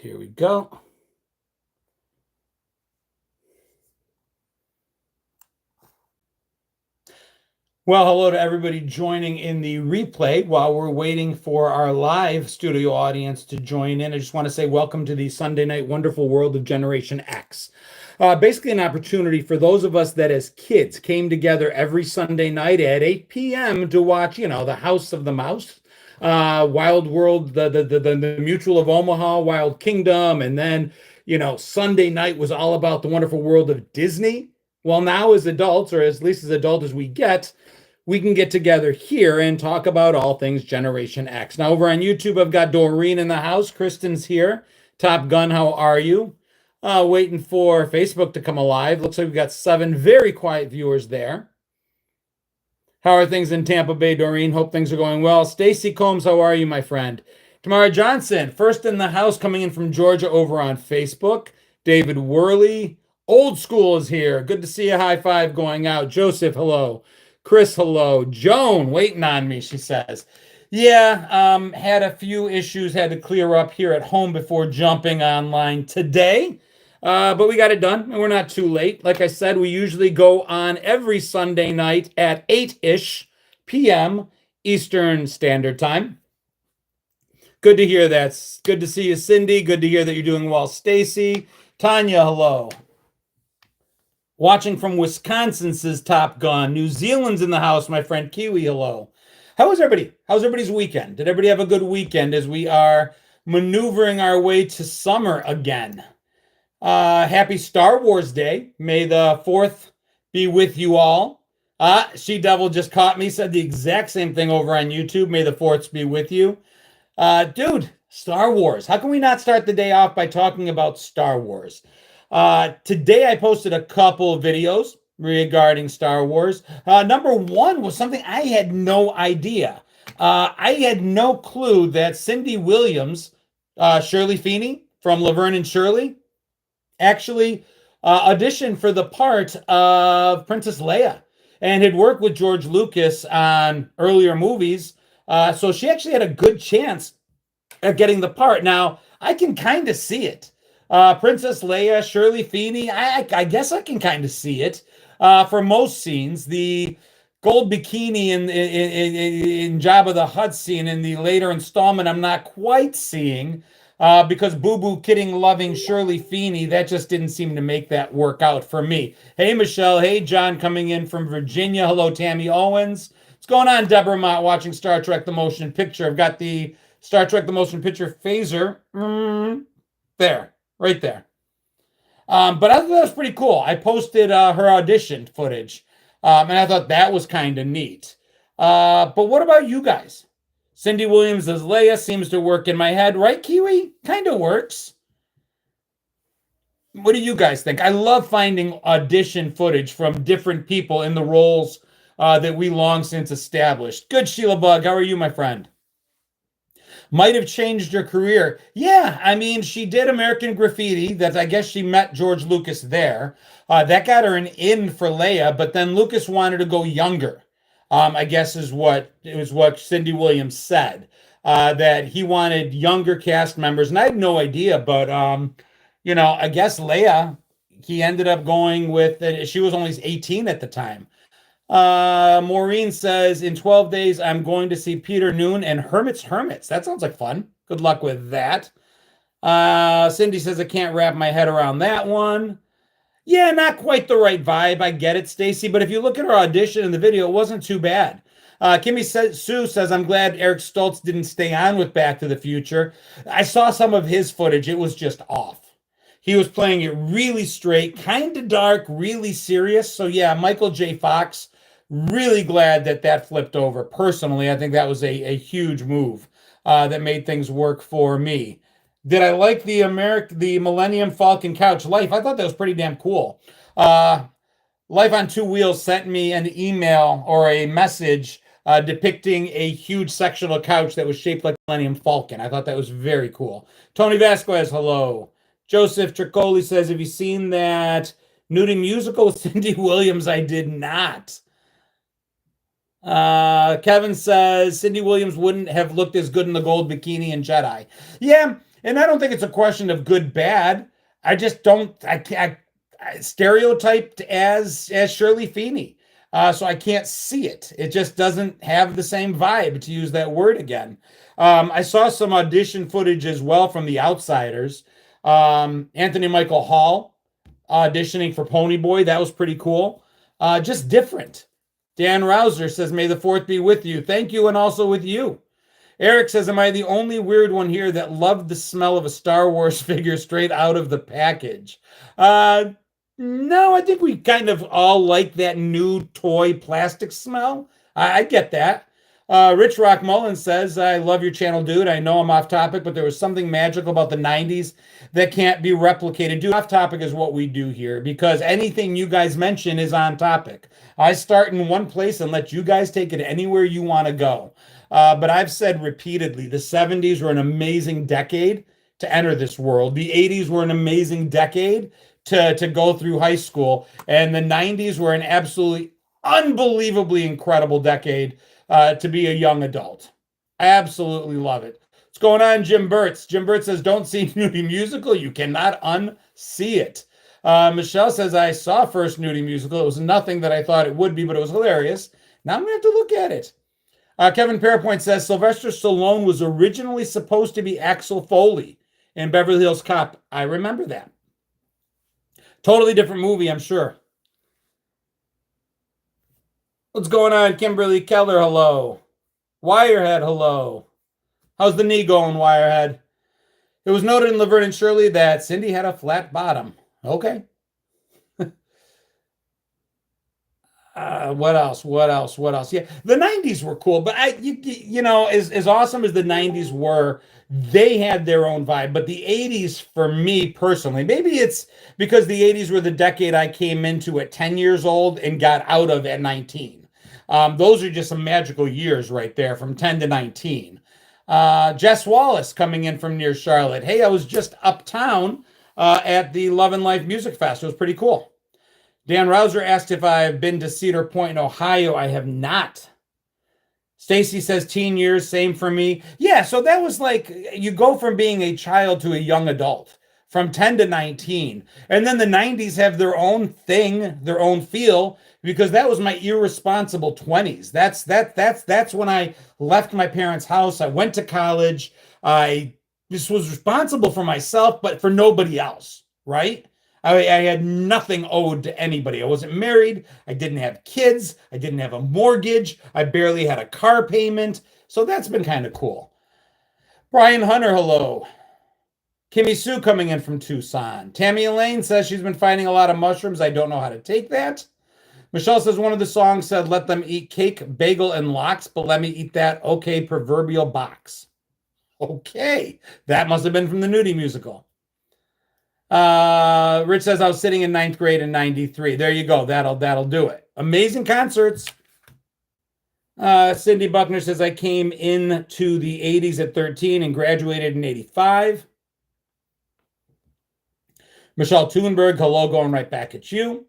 Here we go. Well, hello to everybody joining in the replay while we're waiting for our live studio audience to join in. I just want to say welcome to the Sunday Night Wonderful World of Generation X. Basically an opportunity for those of us that as kids came together every Sunday night at 8 p.m. to watch, the House of the Mouse, Wild World, the Mutual of Omaha, Wild Kingdom, and then, Sunday night was all about the wonderful world of Disney. Well, now as adults, or at least as adult as we can get together here and talk about all things Generation X. Now, over on YouTube, I've got Doreen in the house. Kristen's here. Top Gun, how are you? Waiting for Facebook to come alive. Looks like we've got 7 very quiet viewers there. How are things in Tampa Bay, Doreen? Hope things are going well. Stacy Combs, how are you, my friend? Tamara Johnson, first in the house, coming in from Georgia over on Facebook. David Worley. Old School is here. Good to see a high five going out. Joseph, hello. Chris, hello. Joan, waiting on me, she says. Yeah, had a few issues, had to clear up here at home before jumping online today. But we got it done, and we're not too late. Like I said, we usually go on every Sunday night at 8-ish p.m. Eastern Standard Time. Good to hear that. Good to see you, Cindy. Good to hear that you're doing well, Stacy. Tanya, hello. Watching from Wisconsin, says Top Gun. New Zealand's in the house, my friend Kiwi, hello. How was everybody? How's everybody's weekend? Did everybody have a good weekend as we are maneuvering our way to summer again? Happy Star Wars Day. May the 4th be with you all. She-Devil just caught me, said the exact same thing over on YouTube. May the 4th be with you. Dude, Star Wars. How can we not start the day off by talking about Star Wars? Today I posted a couple of videos regarding Star Wars. Number one was something I had no idea. I had no clue that Cindy Williams, Shirley Feeney from Laverne and Shirley, actually auditioned for the part of Princess Leia and had worked with George Lucas on earlier movies. So she actually had a good chance at getting the part. Now, I can kind of see it. Princess Leia, Shirley Feeney, I guess I can kind of see it. For most scenes, the gold bikini in Jabba the Hutt scene in the later installment, I'm not quite seeing because boo-boo kidding loving Shirley Feeney, that just didn't seem to make that work out for me. Hey, Michelle. Hey, John, coming in from Virginia. Hello, Tammy Owens. What's going on, Deborah Mott, watching Star Trek The Motion Picture? I've got the Star Trek The Motion Picture phaser there. Right there. But I thought that was pretty cool. I posted her audition footage, and I thought that was kind of neat. But what about you guys? Cindy Williams as Leia seems to work in my head, right, Kiwi? Kind of works. What do you guys think? I love finding audition footage from different people in the roles that we long since established. Good, Sheila Bug. How are you, my friend? Might have changed her career. Yeah, I mean, she did American Graffiti. That I guess she met George Lucas there. That got her an in for Leia, but then Lucas wanted to go younger. I guess is what Cindy Williams said. That he wanted younger cast members, and I had no idea. But I guess Leia, he ended up going with. She was only 18 at the time. Maureen says, in 12 days, I'm going to see Peter Noon and Hermit's Hermits. That sounds like fun. Good luck with that. Cindy says, I can't wrap my head around that one. Yeah, not quite the right vibe. I get it, Stacy. But if you look at her audition in the video, it wasn't too bad. Kimmy Sue says, I'm glad Eric Stoltz didn't stay on with Back to the Future. I saw some of his footage. It was just off. He was playing it really straight, kind of dark, really serious. So yeah, Michael J. Fox, really glad that flipped over. Personally, I think that was a huge move that made things work for me. Did I like the Millennium Falcon couch Life? I thought that was pretty damn cool. Life on Two Wheels sent me an email or a message depicting a huge sectional couch that was shaped like Millennium Falcon. I thought that was very cool. Tony Vasquez, hello. Joseph Tricoli says, have you seen that nudie musical with Cindy Williams? I did not. Kevin says Cindy Williams wouldn't have looked as good in the gold bikini in Jedi. Yeah, And I don't think it's a question of good, bad. I just don't, I can't, stereotyped as Shirley Feeney. So I can't see it. It just doesn't have the same vibe, to use that word again. I saw some audition footage as well from The Outsiders. Anthony Michael Hall auditioning for Ponyboy. That was pretty cool. Just different. Dan Rouser says, "May the fourth be with you." Thank you, and also with you. Eric says, "Am I the only weird one here that loved the smell of a Star Wars figure straight out of the package?" No, I think we kind of all like that new toy plastic smell. I get that. Rich Rock Mullen says, "I love your channel, dude. I know I'm off topic, but there was something magical about the 90s that can't be replicated." Dude, off topic is what we do here, because anything you guys mention is on topic. I start in one place and let you guys take it anywhere you want to go. But I've said repeatedly, the 70s were an amazing decade to enter this world. The 80s were an amazing decade to go through high school. And the 90s were an absolutely unbelievably incredible decade to be a young adult. I absolutely love it. What's going on, Jim Burtz? Jim Burtz says, "Don't see Nudie Musical. You cannot unsee it." Michelle says, "I saw first Nudie Musical. It was nothing that I thought it would be, but it was hilarious. Now I'm going to have to look at it." Kevin Parapoint says, "Sylvester Stallone was originally supposed to be Axel Foley in Beverly Hills Cop." I remember that. Totally different movie, I'm sure. What's going on, Kimberly Keller? Hello. Wirehead, hello. How's the knee going, Wirehead? It was noted in Laverne and Shirley that Cindy had a flat bottom. Okay. What else? Yeah, the 90s were cool, but as awesome as the 90s were, they had their own vibe. But the 80s, for me personally, maybe it's because the 80s were the decade I came into at 10 years old and got out of at 19. Those are just some magical years right there, from 10 to 19. Jess Wallace coming in from near Charlotte. "Hey, I was just uptown at the Love and Life Music Fest. It was pretty cool." Dan Rouser asked if I've been to Cedar Point in Ohio. I have not. Stacy says, "Teen years, same for me." Yeah, so that was like, you go from being a child to a young adult, from 10 to 19. And then the 90s have their own thing, their own feel, because that was my irresponsible 20s. That's when I left my parents' house. I went to college. I just was responsible for myself, but for nobody else, right? I had nothing owed to anybody. I wasn't married. I didn't have kids. I didn't have a mortgage. I barely had a car payment. So that's been kind of cool. Brian Hunter, hello. Kimmy Sue coming in from Tucson. Tammy Elaine says she's been finding a lot of mushrooms. I don't know how to take that. Michelle says one of the songs said, "Let them eat cake, bagel, and lox, but let me eat that okay proverbial box." Okay. That must have been from the Nudie Musical. Rich says, "I was sitting in 9th grade in 93. There you go. That'll do it. Amazing concerts. Cindy Buckner says, "I came into the 80s at 13 and graduated in 85. Michelle Thunberg, hello, going right back at you.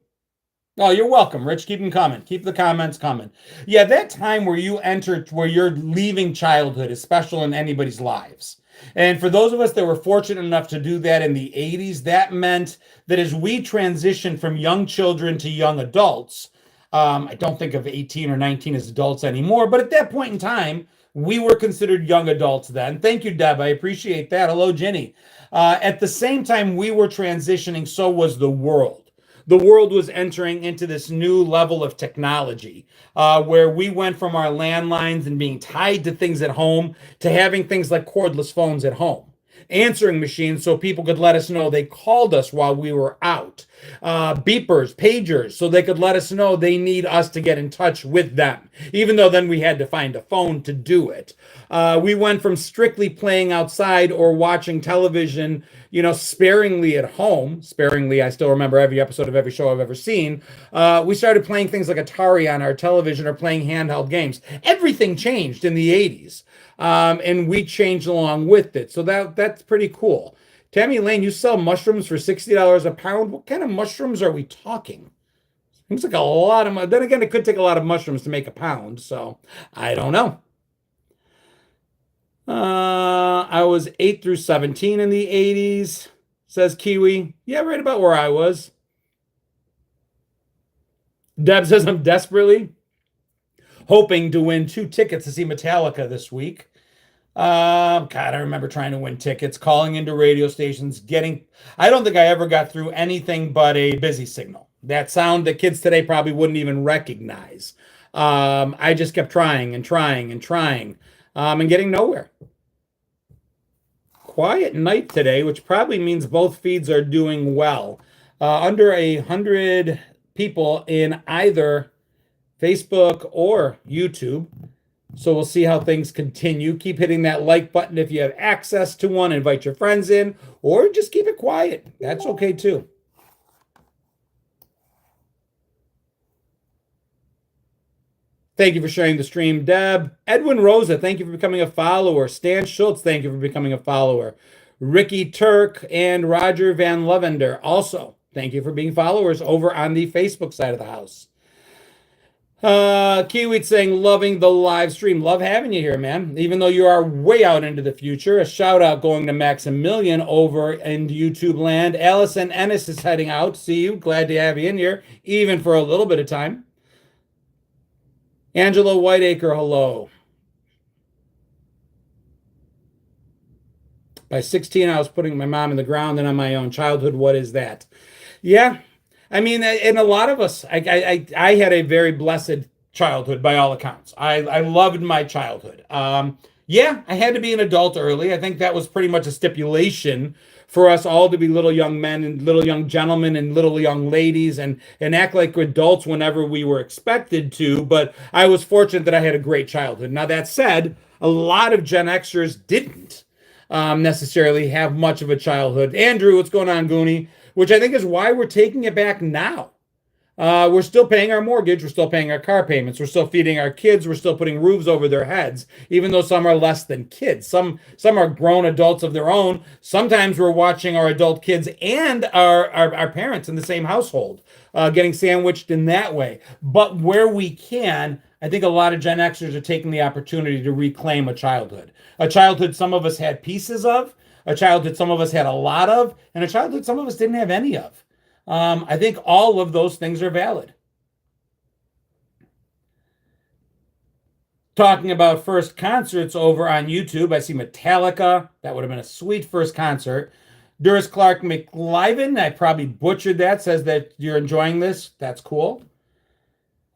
Oh, you're welcome, Rich. Keep them coming. Keep the comments coming. Yeah, that time where you're leaving childhood is special in anybody's lives. And for those of us that were fortunate enough to do that in the 80s, that meant that as we transitioned from young children to young adults, I don't think of 18 or 19 as adults anymore, but at that point in time, we were considered young adults then. Thank you, Deb. I appreciate that. Hello, Jenny. At the same time we were transitioning, so was the world. The world was entering into this new level of technology, where we went from our landlines and being tied to things at home to having things like cordless phones at home, answering machines so people could let us know they called us while we were out, beepers, pagers, so they could let us know they need us to get in touch with them, even though then we had to find a phone to do it. We went from strictly playing outside or watching television, sparingly at home. Sparingly, I still remember every episode of every show I've ever seen. We started playing things like Atari on our television or playing handheld games. Everything changed in the 80s, and we changed along with it. So that's pretty cool. Tammy Lane, you sell mushrooms for $60 a pound. What kind of mushrooms are we talking? Seems like a lot of, then again, it could take a lot of mushrooms to make a pound, so I don't know. I was 8 through 17 in the 80s, says Kiwi. Yeah, right about where I was. Deb says I'm desperately hoping to win 2 tickets to see Metallica this week. God, I remember trying to win tickets, calling into radio stations, I don't think I ever got through anything but a busy signal. That sound that kids today probably wouldn't even recognize. I just kept trying and trying and trying, and getting nowhere. Quiet night today, which probably means both feeds are doing well. Under 100 people in either Facebook or YouTube. So we'll see how things continue. Keep hitting that like button if you have access to one. Invite your friends in, or just keep it quiet. That's okay too. Thank you for sharing the stream, Deb. Edwin Rosa, thank you for becoming a follower. Stan Schultz, thank you for becoming a follower. Ricky Turk and Roger Van Lovender, also, thank you for being followers over on the Facebook side of the house. Kiwi saying, loving the live stream. Love having you here, man. Even though you are way out into the future. A shout out going to Maximilian over in YouTube land. Allison Ennis is heading out. See you. Glad to have you in here, even for a little bit of time. Angela Whiteacre, hello. By 16, I was putting my mom in the ground and on my own. Childhood, what is that? Yeah. I mean, and a lot of us, I had a very blessed childhood by all accounts. I loved my childhood. Yeah, I had to be an adult early. I think that was pretty much a stipulation for us all to be little young men and little young gentlemen and little young ladies and act like adults whenever we were expected to. But I was fortunate that I had a great childhood. Now, that said, a lot of Gen Xers didn't necessarily have much of a childhood. Andrew, what's going on, Goonie? Which I think is why we're taking it back now. We're still paying our mortgage. We're still paying our car payments. We're still feeding our kids. We're still putting roofs over their heads, even though some are less than kids. Some are grown adults of their own. Sometimes we're watching our adult kids and our parents in the same household, getting sandwiched in that way. But where we can, I think a lot of Gen Xers are taking the opportunity to reclaim a childhood. A childhood some of us had pieces of, a childhood some of us had a lot of, and a childhood some of us didn't have any of. I think all of those things are valid. Talking about first concerts over on YouTube, I see Metallica. That would have been a sweet first concert. Doris Clark McLiven, I probably butchered that, says that you're enjoying this. That's cool.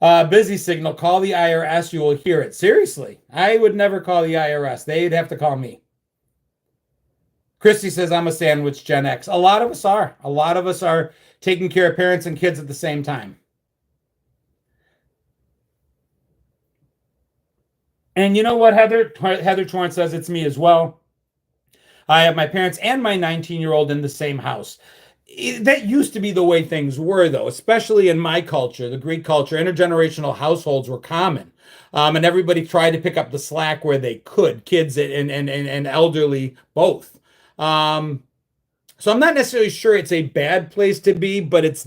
Busy signal, call the IRS, you will hear it. Seriously, I would never call the IRS. They'd have to call me. Christy says, I'm a sandwich Gen X. A lot of us are. A lot of us are taking care of parents and kids at the same time. And you know what, Heather Torrance says, it's me as well. I have my parents and my 19-year-old in the same house. That used to be the way things were, though, especially in my culture, the Greek culture. Intergenerational households were common. And everybody tried to pick up the slack where they could, kids and elderly both. So I'm not necessarily sure it's a bad place to be, but it's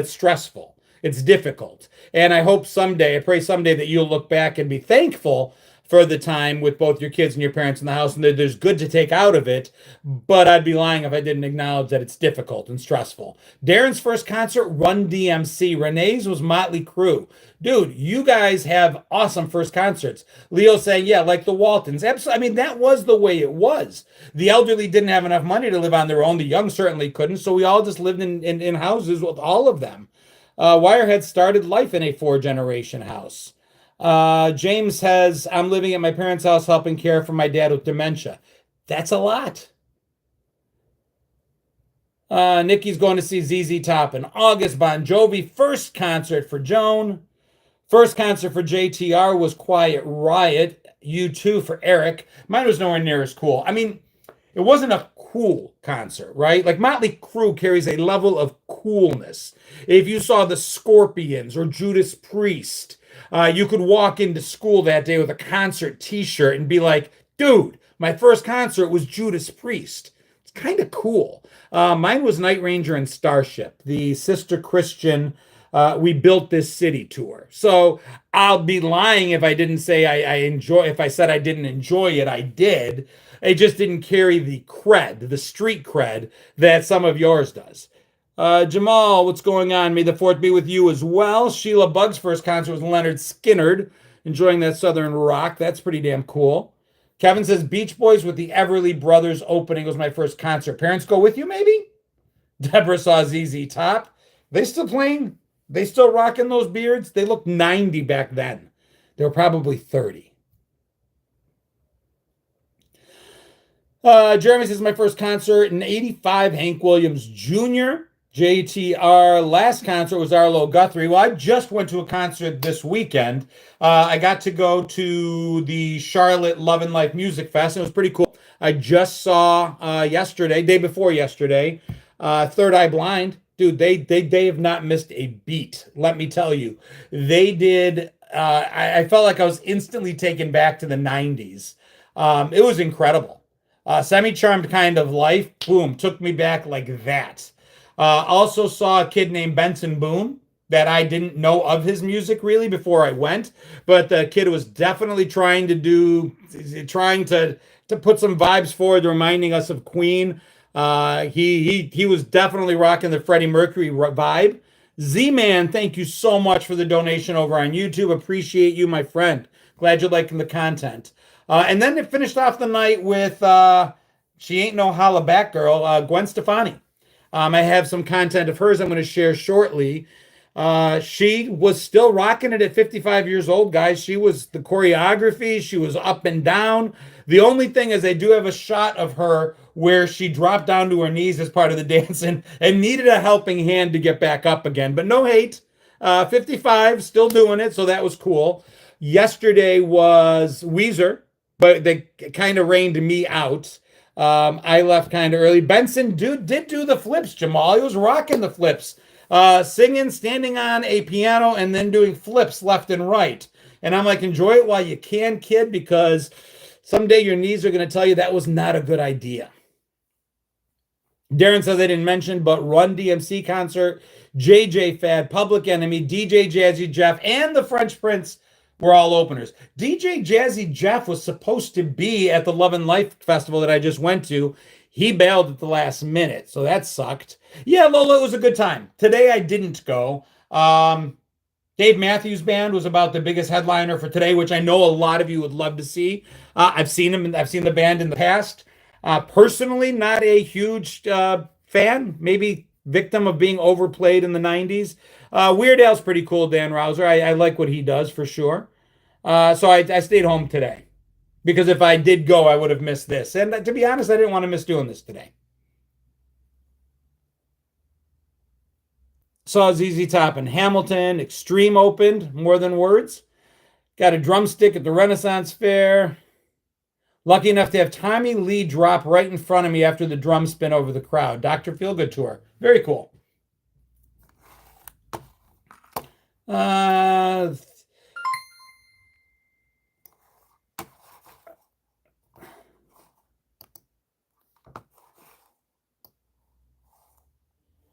stressful. It's difficult. And I pray someday that you'll look back and be thankful for the time with both your kids and your parents in the house, and there's good to take out of it, but I'd be lying if I didn't acknowledge that it's difficult and stressful. Darren's first concert, Run DMC. Renee's was Motley Crue. Dude, you guys have awesome first concerts. Leo saying, yeah, like the Waltons. Absolutely. I mean, that was the way it was. The elderly didn't have enough money to live on their own. The young certainly couldn't, so we all just lived in houses with all of them. Wirehead started life in a 4-generation house. James says, I'm living at my parents' house helping care for my dad with dementia. That's a lot. Nikki's going to see ZZ Top in August. Bon Jovi, first concert for Joan. First concert for JTR was Quiet Riot. U2 for Eric. Mine was nowhere near as cool. I mean, it wasn't a cool concert, right? Like Motley Crue carries a level of coolness. If you saw the Scorpions or Judas Priest, you could walk into school that day with a concert t-shirt and be like, dude, my first concert was Judas Priest. It's kind of cool. Mine was Night Ranger and Starship, the Sister Christian We Built This City tour. So I'll be lying if I didn't say if I said I didn't enjoy it, I did. It just didn't carry the cred, the street cred that some of yours does. Jamal, what's going on? May the fourth be with you as well. Sheila Bugg's first concert was Leonard Skinnard, enjoying that Southern rock. That's pretty damn cool. Kevin says Beach Boys with the Everly Brothers opening was my first concert. Parents go with you, maybe? Deborah saw ZZ Top. They still playing? They still rocking those beards? They looked 90 back then. They were probably 30. Jeremy says my first concert in 85, Hank Williams Jr. JTR last concert was Arlo Guthrie. Well, I just went to a concert this weekend. I got to go to the Charlotte Love and Life Music Fest. It was pretty cool. I just saw day before yesterday, Third Eye Blind. Dude, they have not missed a beat. Let me tell you, they did. I felt like I was instantly taken back to the 90s. It was incredible. Semi-Charmed Kind of Life, boom, took me back like that. Also saw a kid named Benson Boone that I didn't know of his music really before I went, but the kid was definitely trying to put some vibes forward, reminding us of Queen. He was definitely rocking the Freddie Mercury vibe. Z-Man, thank you so much for the donation over on YouTube. Appreciate you, my friend. Glad you're liking the content. And then it finished off the night with She Ain't No Holla Back Girl, Gwen Stefani. I have some content of hers I'm going to share shortly. She was still rocking it at 55 years old, guys. She was the choreography. She was up and down. The only thing is I do have a shot of her where she dropped down to her knees as part of the dance and needed a helping hand to get back up again. But no hate. 55, still doing it, so that was cool. Yesterday was Weezer, but they kind of rained me out. I left kind of early. Benson did do the flips, Jamal. He was rocking the flips. Singing, standing on a piano, and then doing flips left and right. And I'm like, enjoy it while you can, kid, because someday your knees are going to tell you that was not a good idea. Darren says I didn't mention, but Run DMC concert, JJ Fad, Public Enemy, DJ Jazzy Jeff, and the French Prince were all openers. DJ Jazzy Jeff was supposed to be at the Love and Life Festival that I just went to. He bailed at the last minute, so that sucked. Yeah, Lola, it was a good time. Today I didn't go. Dave Matthews Band was about the biggest headliner for today, which I know a lot of you would love to see. I've seen him. I've seen the band in the past. Personally, not a huge fan. Maybe victim of being overplayed in the 90s. Weird Al's pretty cool, Dan Rouser. I like what he does for sure. So I stayed home today. Because if I did go, I would have missed this. And to be honest, I didn't want to miss doing this today. Saw ZZ Top in Hamilton. Extreme opened, More Than Words. Got a drumstick at the Renaissance Fair. Lucky enough to have Tommy Lee drop right in front of me after the drum spin over the crowd. Dr. Feelgood Tour. Very cool.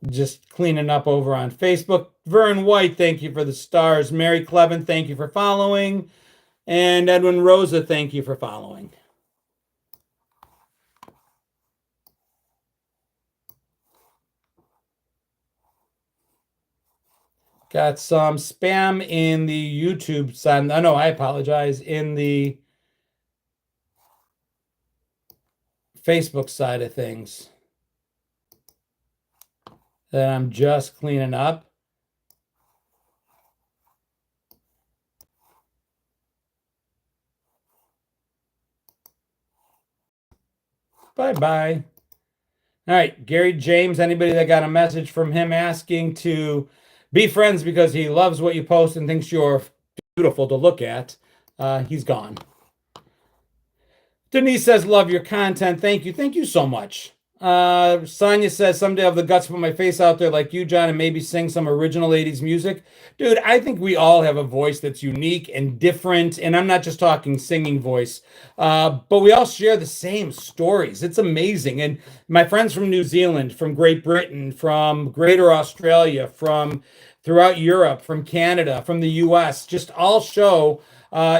Just cleaning up over on Facebook. Vern White, thank you for the stars. Mary Clevin, thank you for following. And Edwin Rosa, thank you for following. Got some spam in the YouTube side. No, I apologize. In the Facebook side of things that I'm just cleaning up. Bye-bye. All right, Gary James, anybody that got a message from him asking to be friends because he loves what you post and thinks you're beautiful to look at, he's gone. Denise says, love your content. Thank you. Thank you so much. Sonia says, someday I'll have the guts to put my face out there like you, John, and maybe sing some original 80s music. Dude, I think we all have a voice that's unique and different, and I'm not just talking singing voice, but we all share the same stories. It's amazing. And my friends from New Zealand, from Great Britain, from Greater Australia, from throughout Europe, from Canada, from the US, just all show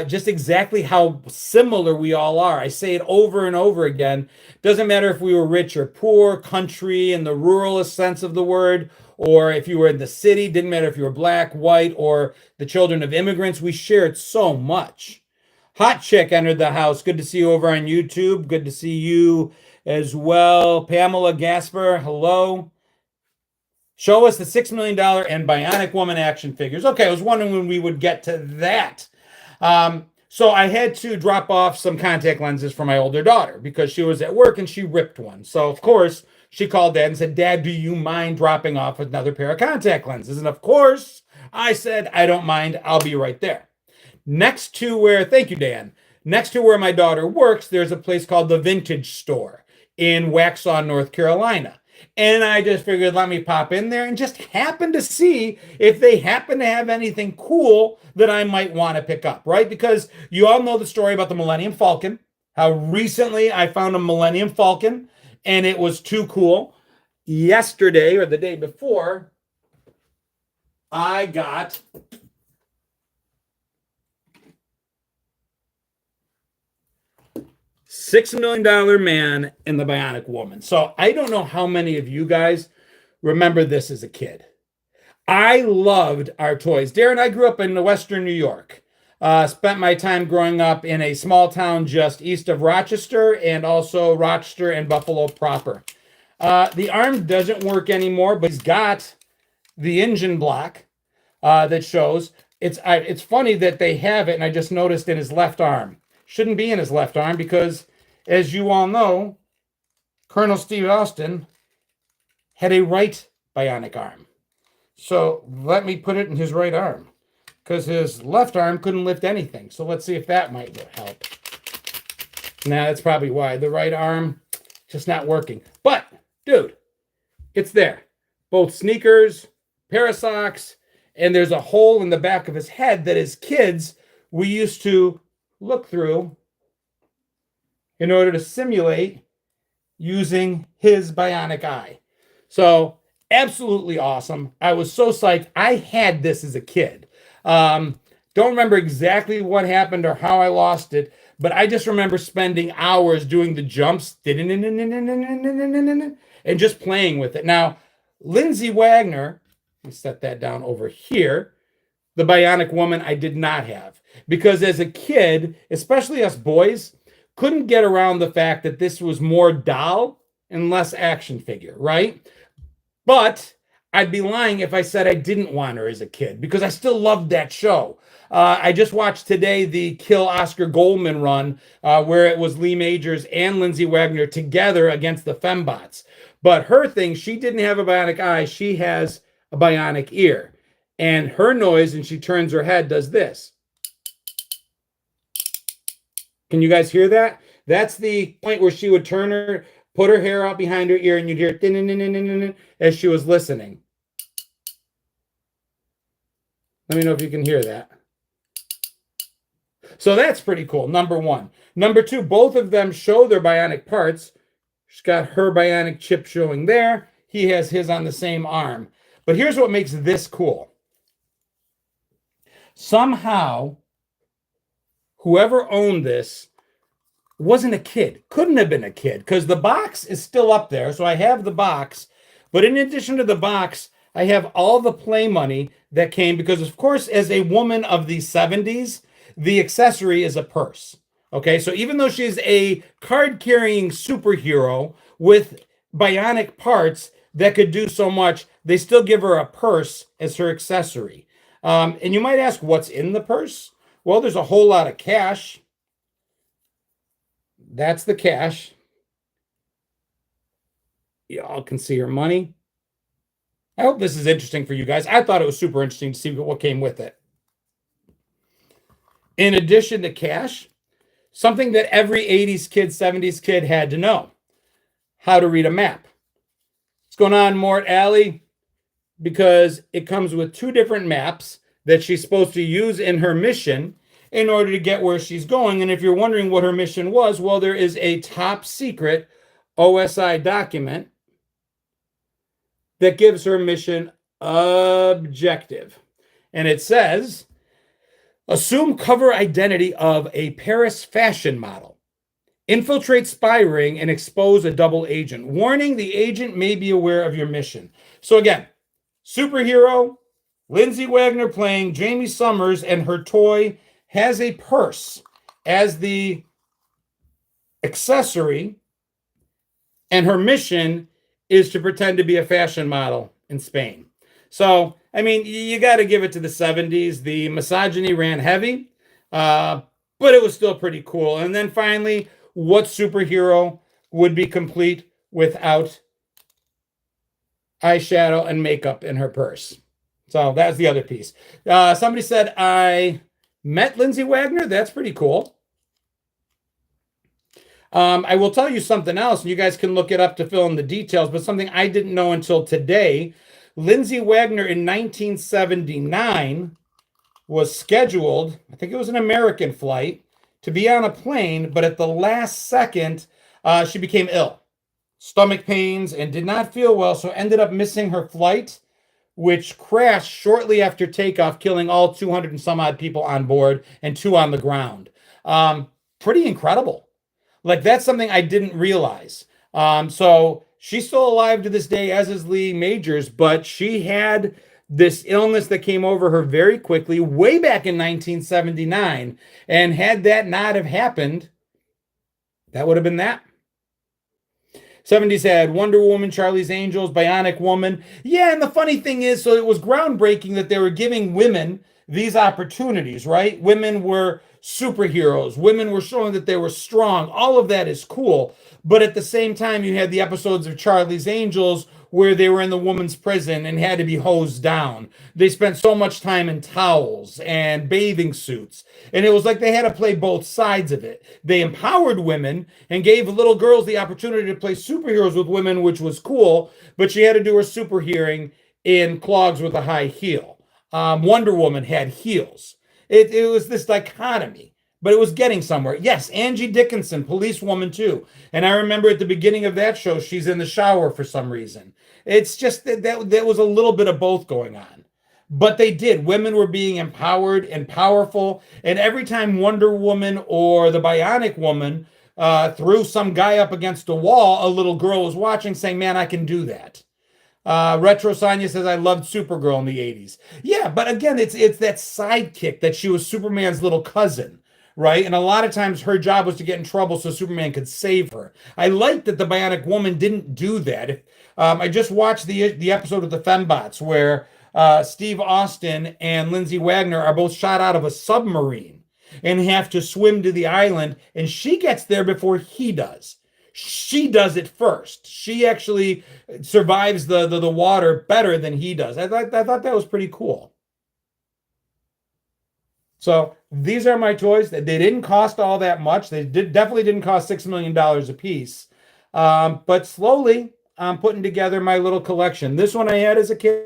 just exactly how similar we all are. I say it over and over again. Doesn't matter if we were rich or poor, country in the ruralist sense of the word, or if you were in the city, didn't matter if you were black, white, or the children of immigrants. We shared so much. Hot Chick entered the house. Good to see you over on YouTube. Good to see you as well. Pamela Gasper, hello. Show us the $6 million and Bionic Woman action figures. Okay, I was wondering when we would get to that. So I had to drop off some contact lenses for my older daughter because she was at work and she ripped one. So, of course, she called Dad and said, Dad, do you mind dropping off another pair of contact lenses? And, of course, I said, I don't mind. I'll be right there. Next to where, thank you, Dan, next to where my daughter works, there's a place called the Vintage Store in Waxhaw, North Carolina. And I just figured, let me pop in there and just happen to see if they happen to have anything cool that I might want to pick up, right? Because you all know the story about the Millennium Falcon, how recently I found a Millennium Falcon and it was too cool. Yesterday or the day before, I got $6 million man and the Bionic Woman. So I don't know how many of you guys remember this as a kid. I loved our toys. Darren, I grew up in Western New York. Spent my time growing up in a small town just east of Rochester and also Rochester and Buffalo proper. The arm doesn't work anymore, but he's got the engine block that shows. It's funny that they have it, and I just noticed in his left arm. Shouldn't be in his left arm because, as you all know, Colonel Steve Austin had a right bionic arm. So let me put it in his right arm because his left arm couldn't lift anything. So let's see if that might help. Nah, that's probably why. The right arm just not working. But, dude, it's there. Both sneakers, pair of socks, and there's a hole in the back of his head that as kids we used to look through in order to simulate using his bionic eye. So absolutely awesome. I was so psyched. I had this as a kid. Don't remember exactly what happened or how I lost it, but I just remember spending hours doing the jumps and just playing with it. Now, Lindsay Wagner, let me set that down over here. The Bionic Woman I did not have because as a kid, especially us boys, couldn't get around the fact that this was more doll and less action figure, right? But I'd be lying if I said I didn't want her as a kid because I still loved that show. I just watched today the Kill Oscar Goldman run where it was Lee Majors and Lindsay Wagner together against the Fembots. But her thing, she didn't have a bionic eye. She has a bionic ear. And her noise, and she turns her head, does this. Can you guys hear that? That's the point where she would put her hair out behind her ear, and you'd hear it as she was listening. Let me know if you can hear that. So that's pretty cool, number one. Number two, both of them show their bionic parts. She's got her bionic chip showing there. He has his on the same arm. But here's what makes this cool. Somehow, whoever owned this wasn't a kid. Couldn't have been a kid because the box is still up there. So I have the box. But in addition to the box, I have all the play money that came because, of course, as a woman of the 70s, the accessory is a purse. Okay, so even though she's a card-carrying superhero with bionic parts that could do so much, they still give her a purse as her accessory. And you might ask, what's in the purse? Well, there's a whole lot of cash. That's the cash. Y'all can see her money. I hope this is interesting for you guys. I thought it was super interesting to see what came with it. In addition to cash, something that every 80s kid, 70s kid had to know. How to read a map. What's going on, Mort Alley? Because it comes with two different maps that she's supposed to use in her mission in order to get where she's going. And if you're wondering what her mission was, well, there is a top secret OSI document that gives her mission Objective. And it says, assume cover identity of a Paris fashion model. Infiltrate spy ring and expose a double agent. Warning, the agent may be aware of your mission. So again, superhero, Lindsay Wagner playing Jamie Summers, and her toy has a purse as the accessory, and her mission is to pretend to be a fashion model in Spain. So, I mean, you got to give it to the 70s. The misogyny ran heavy, but it was still pretty cool. And then finally, what superhero would be complete without eyeshadow and makeup in her purse? So that's the other piece. Somebody said, I met Lindsay Wagner. That's pretty cool. I will tell you something else, and you guys can look it up to fill in the details, but something I didn't know until today. Lindsay Wagner in 1979 was scheduled, I think it was an American flight, to be on a plane, but at the last second, she became ill. Stomach pains and did not feel well, so ended up missing her flight, which crashed shortly after takeoff, killing all 200 and some odd people on board and 2 on the ground. Pretty incredible. Like, that's something I didn't realize. So she's still alive to this day, as is Lee Majors, but she had this illness that came over her very quickly, way back in 1979. And had that not have happened, that would have been that. 70s had Wonder Woman, Charlie's Angels, Bionic Woman. Yeah, and the funny thing is, so it was groundbreaking that they were giving women these opportunities, right? Women were superheroes. Women were showing that they were strong. All of that is cool. But at the same time, you had the episodes of Charlie's Angels where they were in the woman's prison and had to be hosed down. They spent so much time in towels and bathing suits. And it was like they had to play both sides of it. They empowered women and gave little girls the opportunity to play superheroes with women, which was cool. But she had to do her super hearing in clogs with a high heel. Wonder Woman had heels. It was this dichotomy, but it was getting somewhere. Yes, Angie Dickinson, policewoman too. And I remember at the beginning of that show, she's in the shower for some reason. It's just that was a little bit of both going on. But they did. Women were being empowered and powerful. And every time Wonder Woman or the Bionic Woman threw some guy up against a wall, a little girl was watching saying, man, I can do that. Retro Sonia says, I loved Supergirl in the 80s. Yeah, but again, it's that sidekick that she was Superman's little cousin, right? And a lot of times her job was to get in trouble so Superman could save her. I like that the Bionic Woman didn't do that. I just watched the episode of the Fembots where Steve Austin and Lindsay Wagner are both shot out of a submarine and have to swim to the island, and she gets there before he does. She does it first. She actually survives the water better than he does. I thought that was pretty cool. So these are my toys. They didn't cost all that much. They definitely didn't cost $6 million a piece. But slowly, I'm putting together my little collection. This one I had as a kid.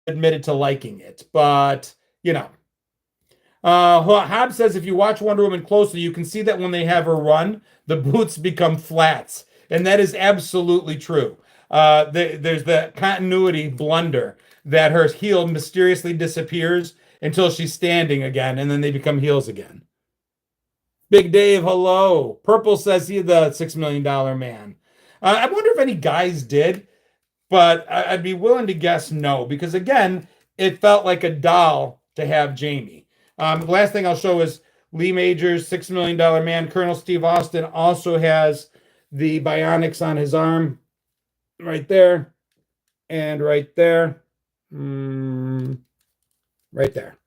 Admitted to liking it, but you know. Hobbs says if you watch Wonder Woman closely, you can see that when they have her run, the boots become flats. And that is absolutely true. There's the continuity blunder that her heel mysteriously disappears until she's standing again, and then they become heels again. Big Dave, hello. Purple says he's the $6 million man. I wonder if any guys did, but I'd be willing to guess no, because again, it felt like a doll to have Jamie. The last thing I'll show is Lee Majors, $6 million man. Colonel Steve Austin also has the bionics on his arm right there and right there. Right there.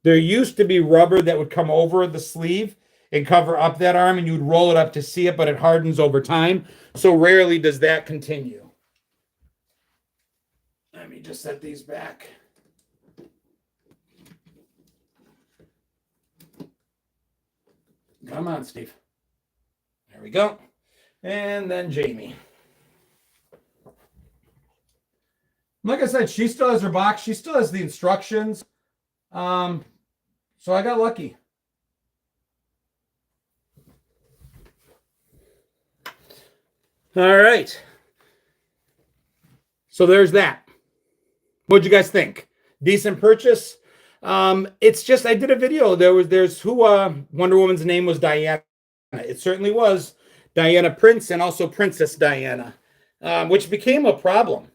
There used to be rubber that would come over the sleeve and cover up that arm, and you'd roll it up to see it, but it hardens over time. So rarely does that continue. Let me just set these back. Come on, Steve. There we go. And then Jamie. Like I said, she still has her box. She still has the instructions. So I got lucky. All right. So there's that. What'd you guys think? Decent purchase? It's just I did a video. There's who Wonder Woman's name was Diana. It certainly was Diana Prince and also Princess Diana, which became a problem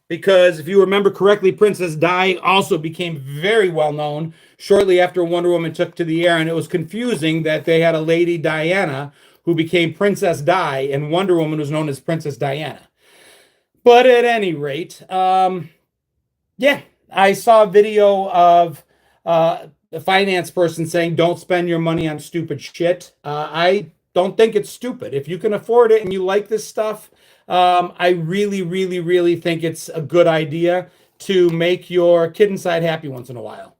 because if you remember correctly, Princess Di also became very well known shortly after Wonder Woman took to the air, and it was confusing that they had a lady Diana who became Princess Di, and Wonder Woman was known as Princess Diana. But at any rate, yeah, I saw a video of a finance person saying, don't spend your money on stupid shit. I don't think it's stupid. If you can afford it and you like this stuff, I really, really, really think it's a good idea to make your kid inside happy once in a while.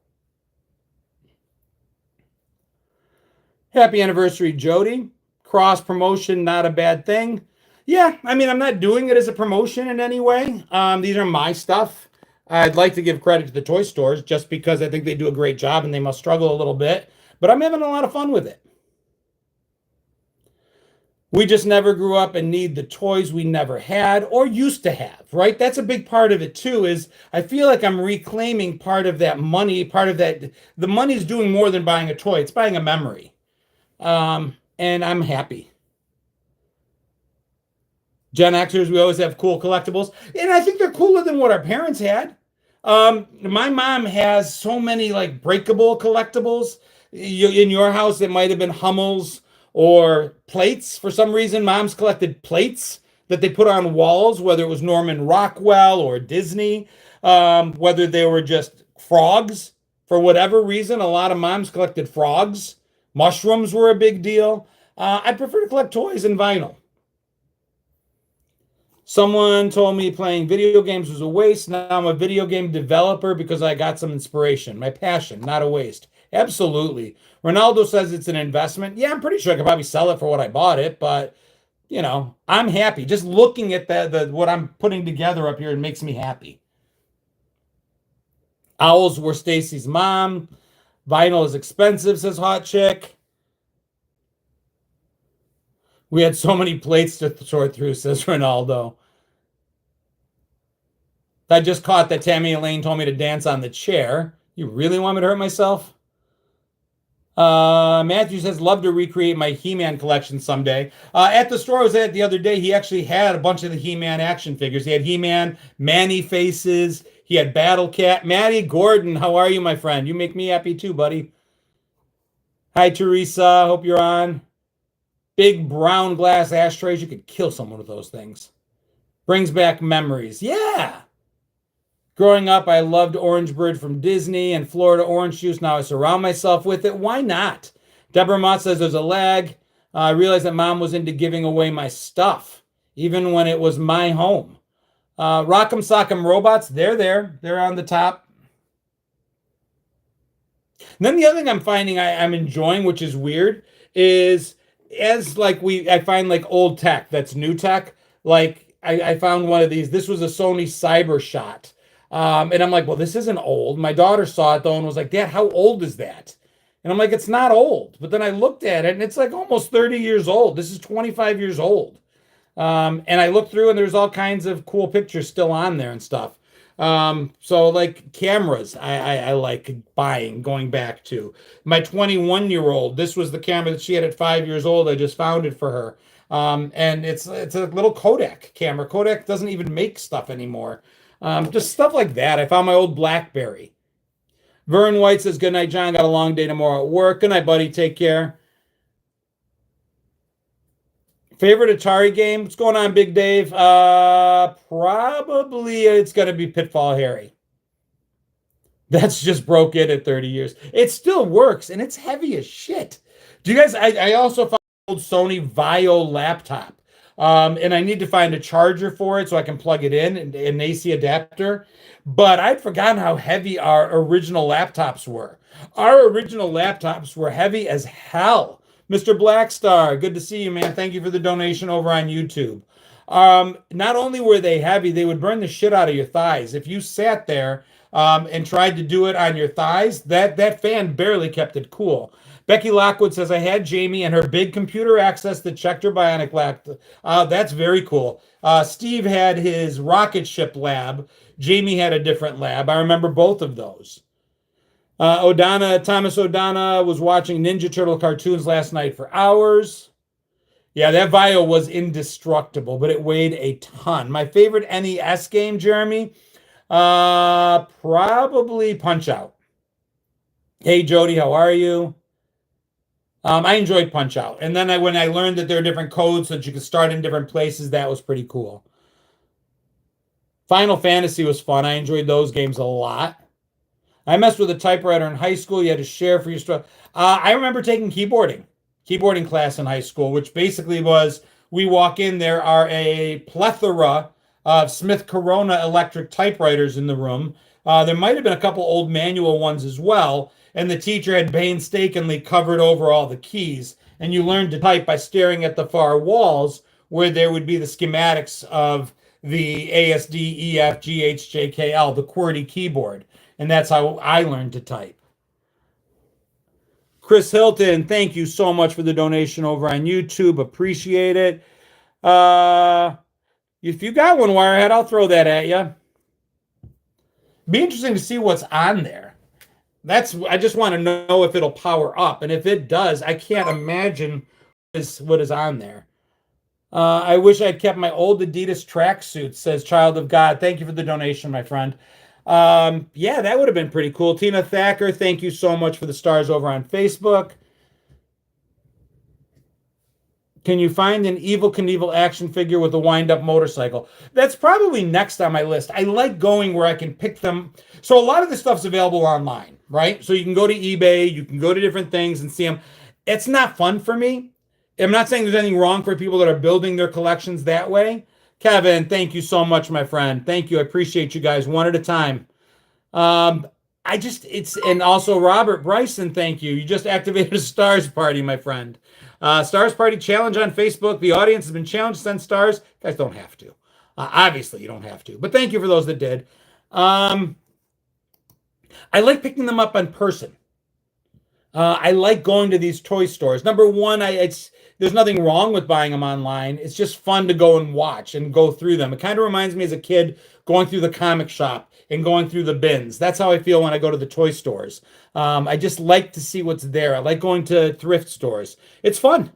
Happy anniversary, Jody. Cross promotion, not a bad thing. Yeah, I mean, I'm not doing it as a promotion in any way. These are my stuff. I'd like to give credit to the toy stores just because I think they do a great job and they must struggle a little bit, but I'm having a lot of fun with it. We just never grew up and need the toys we never had or used to have, right? That's a big part of it too, is I feel like I'm reclaiming part of that money, part of that. The money's doing more than buying a toy. It's buying a memory. And I'm happy. Gen Xers, we always have cool collectibles. And I think they're cooler than what our parents had. My mom has so many like breakable collectibles. In your house, it might have been Hummels or plates. For some reason, moms collected plates that they put on walls, whether it was Norman Rockwell or Disney, whether they were just frogs. For whatever reason, a lot of moms collected frogs. Mushrooms were a big deal. I prefer to collect toys and vinyl. Someone told me playing video games was a waste. Now I'm a video game developer because I got some inspiration. My passion, not a waste. Absolutely. Ronaldo says it's an investment. Yeah, I'm pretty sure I could probably sell it for what I bought it, but you know, I'm happy. Just looking at what I'm putting together up here, it makes me happy. Owls were Stacy's mom. Vinyl is expensive, says Hot Chick. We had so many plates to sort through, says Ronaldo. I just caught that Tammy Elaine told me to dance on the chair. You really want me to hurt myself? Matthew says, love to recreate my He-Man collection someday. At the store I was at the other day, he actually had a bunch of the He-Man action figures. He had He-Man, Manny faces. He had Battle Cat. Maddie Gordon, how are you, my friend? You make me happy too, buddy. Hi, Teresa. Hope you're on. Big brown glass ashtrays. You could kill someone with those things. Brings back memories. Yeah. Growing up, I loved Orange Bird from Disney and Florida orange juice. Now I surround myself with it. Why not? Deborah Mott says there's a lag. I realized that mom was into giving away my stuff, even when it was my home. Rock'em Sock'em Robots, they're there. They're on the top. And then the other thing I'm finding I'm enjoying, which is weird, is as like I find like old tech that's new tech. Like I found one of these. This was a Sony Cyber Shot. And I'm like, well, this isn't old. My daughter saw it though and was like, Dad, how old is that? And I'm like, it's not old. But then I looked at it and it's like almost 30 years old. This is 25 years old. And I looked through and there's all kinds of cool pictures still on there and stuff. So like cameras, I like buying, going back to my 21-year-old. This was the camera that she had at 5 years old. I just found it for her. And it's a little Kodak camera. Kodak doesn't even make stuff anymore. Just stuff like that. I found my old BlackBerry. Vern White says, good night, John. Got a long day tomorrow at work. Good night, buddy. Take care. Favorite Atari game? What's going on, Big Dave? Probably it's going to be Pitfall Harry. That's just broke it at 30 years. It still works, and it's heavy as shit. Do you guys... I also found an old Sony Vio laptop. And I need to find a charger for it so I can plug it in, an AC adapter. But I'd forgotten how heavy our original laptops were. Our original laptops were heavy as hell. Mr. Blackstar, good to see you, man. Thank you for the donation over on YouTube. Not only were they heavy, they would burn the shit out of your thighs. If you sat there and tried to do it on your thighs, that fan barely kept it cool. Becky Lockwood says, I had Jamie and her big computer access that checked her Bionic Lap. That's very cool. Steve had his rocket ship lab. Jamie had a different lab. I remember both of those. Thomas O'Donna was watching Ninja Turtle cartoons last night for hours. Yeah, that Vio was indestructible, but it weighed a ton. My favorite NES game, Jeremy? Probably Punch-Out. Hey, Jody, how are you? I enjoyed Punch-Out. And then when I learned that there are different codes so that you could start in different places, that was pretty cool. Final Fantasy was fun. I enjoyed those games a lot. I messed with a typewriter in high school. You had to share for your stuff. I remember taking keyboarding class in high school, which basically was we walk in, there are a plethora of Smith Corona electric typewriters in the room. There might have been a couple old manual ones as well, and the teacher had painstakingly covered over all the keys, and you learned to type by staring at the far walls where there would be the schematics of the ASD, EF, GH, JKL, the QWERTY keyboard, and that's how I learned to type. Chris Hilton, thank you so much for the donation over on YouTube. Appreciate it. If you got one, Wirehead, I'll throw that at you. Be interesting to see what's on there. I just want to know if it'll power up. And if it does, I can't imagine what is on there. I wish I'd kept my old Adidas tracksuit, says Child of God. Thank you for the donation, my friend. Yeah, that would have been pretty cool. Tina Thacker, thank you so much for the stars over on Facebook. Can you find an Evel Knievel action figure with a wind-up motorcycle? That's probably next on my list. I like going where I can pick them. So a lot of this stuff's available online, right? So you can go to eBay, you can go to different things and see them. It's not fun for me. I'm not saying there's anything wrong for people that are building their collections that way. Kevin, thank you so much, my friend. Thank you. I appreciate you guys one at a time. And also Robert Bryson, thank you. You just activated a stars party, my friend. Stars Party Challenge on Facebook. The audience has been challenged to send stars. You guys don't have to. Obviously, you don't have to. But thank you for those that did. I like picking them up in person. I like going to these toy stores. Number one, there's nothing wrong with buying them online. It's just fun to go and watch and go through them. It kind of reminds me as a kid going through the comic shop and going through the bins. That's how I feel when I go to the toy stores. I just like to see what's there. I like going to thrift stores. It's fun.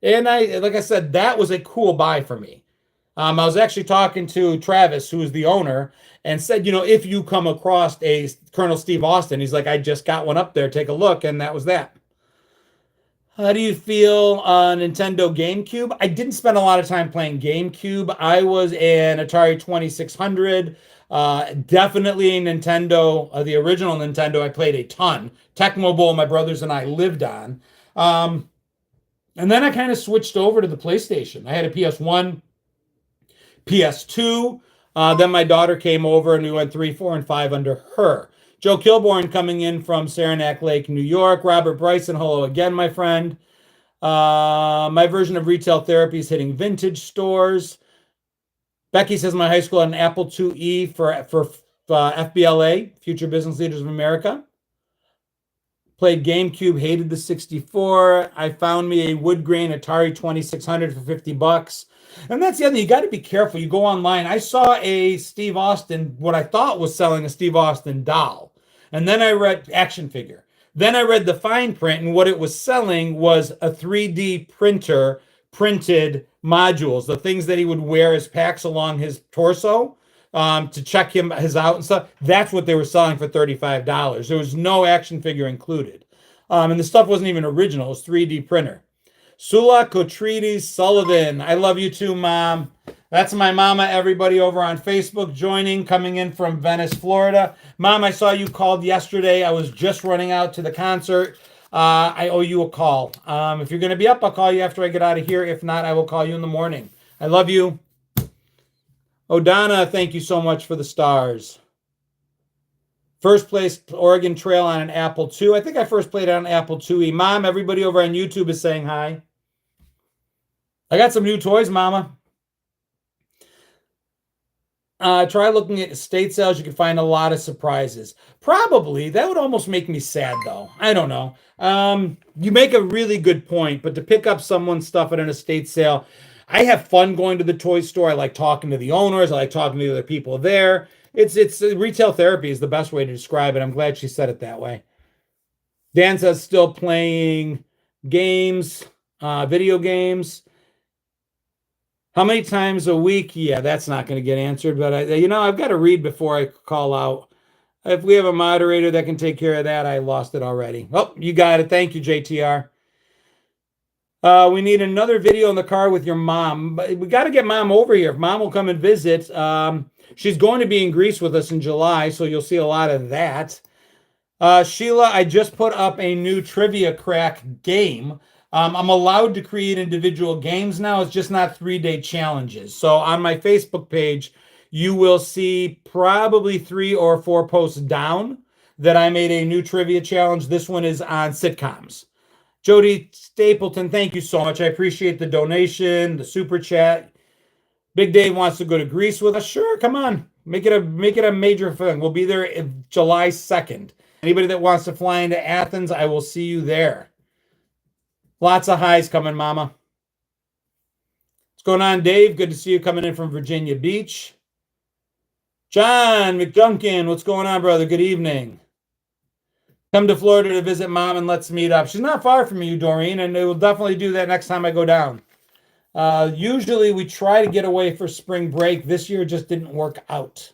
And like I said, that was a cool buy for me. I was actually talking to Travis, who is the owner, and said, if you come across a Colonel Steve Austin, he's like, I just got one up there. Take a look. And that was that. How do you feel on Nintendo GameCube? I didn't spend a lot of time playing GameCube. I was an Atari 2600. Definitely a Nintendo, the original Nintendo, I played a ton. Tecmo Bowl, my brothers and I lived on. And then I kind of switched over to the PlayStation. I had a PS1, PS2. Then my daughter came over and we went 3, 4, and 5 under her. Joe Kilborn coming in from Saranac Lake, New York. Robert Bryson, hello again, my friend. My version of retail therapy is hitting vintage stores. Becky says my high school had an Apple IIe for FBLA, Future Business Leaders of America. Played GameCube, hated the 64. I found me a wood grain Atari 2600 for $50. And that's the other thing. You got to be careful. You go online. I saw a Steve Austin, what I thought was selling a Steve Austin doll. And then I read action figure. Then I read the fine print, and what it was selling was a 3D printer printed modules, the things that he would wear as packs along his torso to check his out and stuff. That's what they were selling for $35. There was no action figure included. And the stuff wasn't even original. It was 3D printer. Sula Kotrides Sullivan. I love you too, Mom. That's my mama, everybody over on Facebook joining, coming in from Venice, Florida. Mom, I saw you called yesterday. I was just running out to the concert. I owe you a call. If you're going to be up, I'll call you after I get out of here. If not, I will call you in the morning. I love you. O'Donna, thank you so much for the stars. First place, Oregon Trail on an Apple II. I think I first played on an Apple IIe. Mom, everybody over on YouTube is saying hi. I got some new toys, Mama. Try looking at estate sales. You can find a lot of surprises. Probably that would almost make me sad, though. I don't know. You make a really good point, but to pick up someone's stuff at an estate sale, I have fun going to the toy store. I like talking to the owners. I like talking to the other people there. It's retail therapy is the best way to describe it. I'm glad she said it that way. Dan says still playing games, video games. How many times a week? Yeah, that's not going to get answered, but I've got to read before I call out. If we have a moderator that can take care of that, I lost it already. Oh, you got it. Thank you, JTR. We need another video in the car with your mom. We got to get mom over here. If mom will come and visit, she's going to be in Greece with us in July, so you'll see a lot of that. Sheila, I just put up a new trivia crack game. I'm allowed to create individual games now. It's just not 3-day challenges. So on my Facebook page, you will see probably 3 or 4 posts down that I made a new trivia challenge. This one is on sitcoms. Jody Stapleton, thank you so much. I appreciate the donation, the super chat. Big Dave wants to go to Greece with us. Sure, come on. Make it a major thing. We'll be there July 2nd. Anybody that wants to fly into Athens, I will see you there. Lots of highs coming, Mama. What's going on, Dave? Good to see you coming in from Virginia Beach. John McDuncan, what's going on, brother? Good evening. Come to Florida to visit Mom and let's meet up. She's not far from you, Doreen, and we'll definitely do that next time I go down. Usually we try to get away for spring break. This year just didn't work out.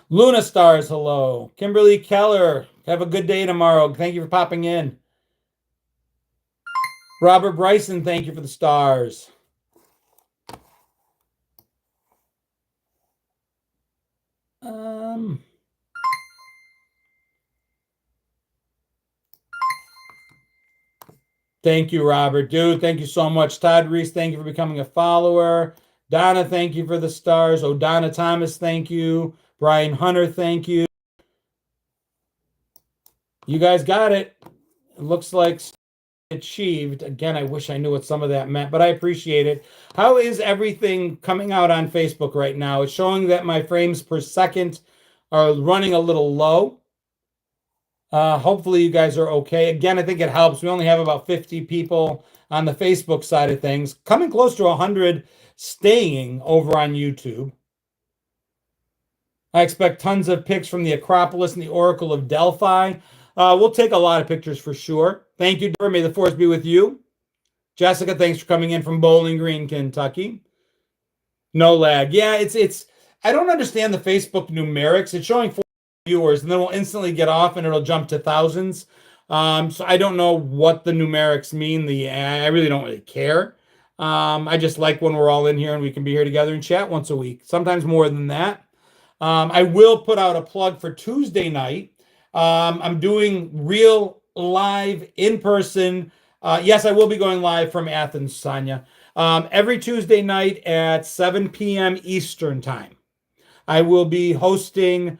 Luna Stars, hello. Kimberly Keller, have a good day tomorrow. Thank you for popping in. Robert Bryson, thank you for the stars. Thank you, Robert. Dude, thank you so much. Todd Reese, thank you for becoming a follower. Donna, thank you for the stars. O'Donna Thomas, thank you. Brian Hunter, thank you. You guys got it. It looks like achieved. Again, I wish I knew what some of that meant, but I appreciate it. How is everything coming out on Facebook right now? It's showing that my frames per second are running a little low. Hopefully you guys are okay. Again, I think it helps. We only have about 50 people on the Facebook side of things, coming close to 100 staying over on YouTube. I expect tons of pics from the Acropolis and the Oracle of Delphi. We'll take a lot of pictures for sure. Thank you, Dora. May the force be with you. Jessica, thanks for coming in from Bowling Green, Kentucky. No lag. Yeah, it's. I don't understand the Facebook numerics. It's showing 4 viewers, and then we'll instantly get off, and it'll jump to thousands. So I don't know what the numerics mean. I really don't really care. I just like when we're all in here and we can be here together and chat once a week. Sometimes more than that. I will put out a plug for Tuesday night. I'm doing real live in person. Yes, I will be going live from Athens, Sonia. Every Tuesday night at 7 p.m. Eastern time. I will be hosting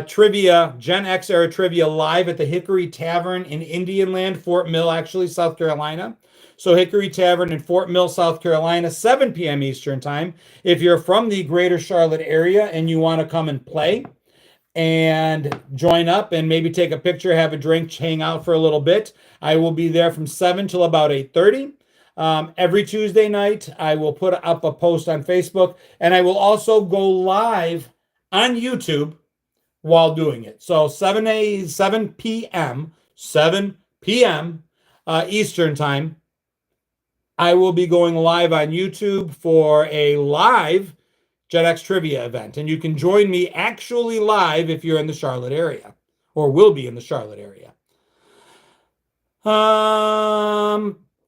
trivia, Gen X era trivia live at the Hickory Tavern in Indian Land, Fort Mill, actually, South Carolina. So Hickory Tavern in Fort Mill, South Carolina, 7 p.m. Eastern time. If you're from the greater Charlotte area and you want to come and play and join up and maybe take a picture, have a drink, hang out for a little bit, I will be there from 7 till about 8:30. Every Tuesday night, I will put up a post on Facebook, and I will also go live on YouTube while doing it. So 7 p.m. Eastern time, I will be going live on YouTube for a live Gen X trivia event. And you can join me actually live if you're in the Charlotte area, or will be in the Charlotte area.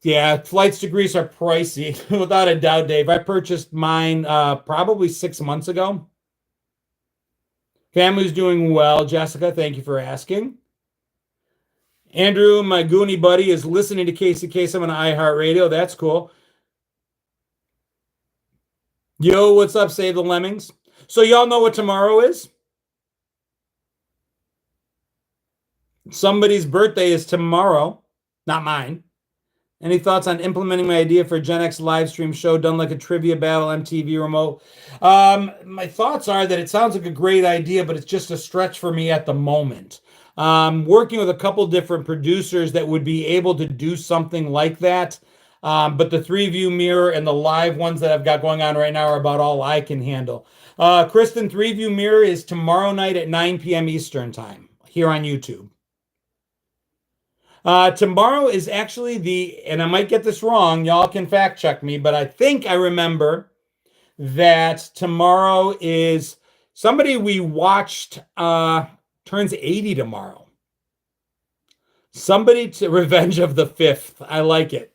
Yeah, flights to Greece are pricey, without a doubt, Dave. I purchased mine probably 6 months ago. Family's doing well. Jessica, thank you for asking. Andrew, my Goonie buddy, is listening to Casey Kasem on iHeartRadio. That's cool. Yo, what's up, Save the Lemmings? So y'all know what tomorrow is? Somebody's birthday is tomorrow, not mine. Any thoughts on implementing my idea for a Gen X live stream show done like a trivia battle MTV remote? My thoughts are that it sounds like a great idea, but it's just a stretch for me at the moment. Working with a couple different producers that would be able to do something like that. But the 3-view mirror and the live ones that I've got going on right now are about all I can handle. Kristen, 3-view mirror is tomorrow night at 9 p.m. Eastern time here on YouTube. Tomorrow is actually and I might get this wrong, y'all can fact check me, but I think I remember that tomorrow is somebody we watched turns 80 tomorrow. Somebody to Revenge of the Fifth. I like it.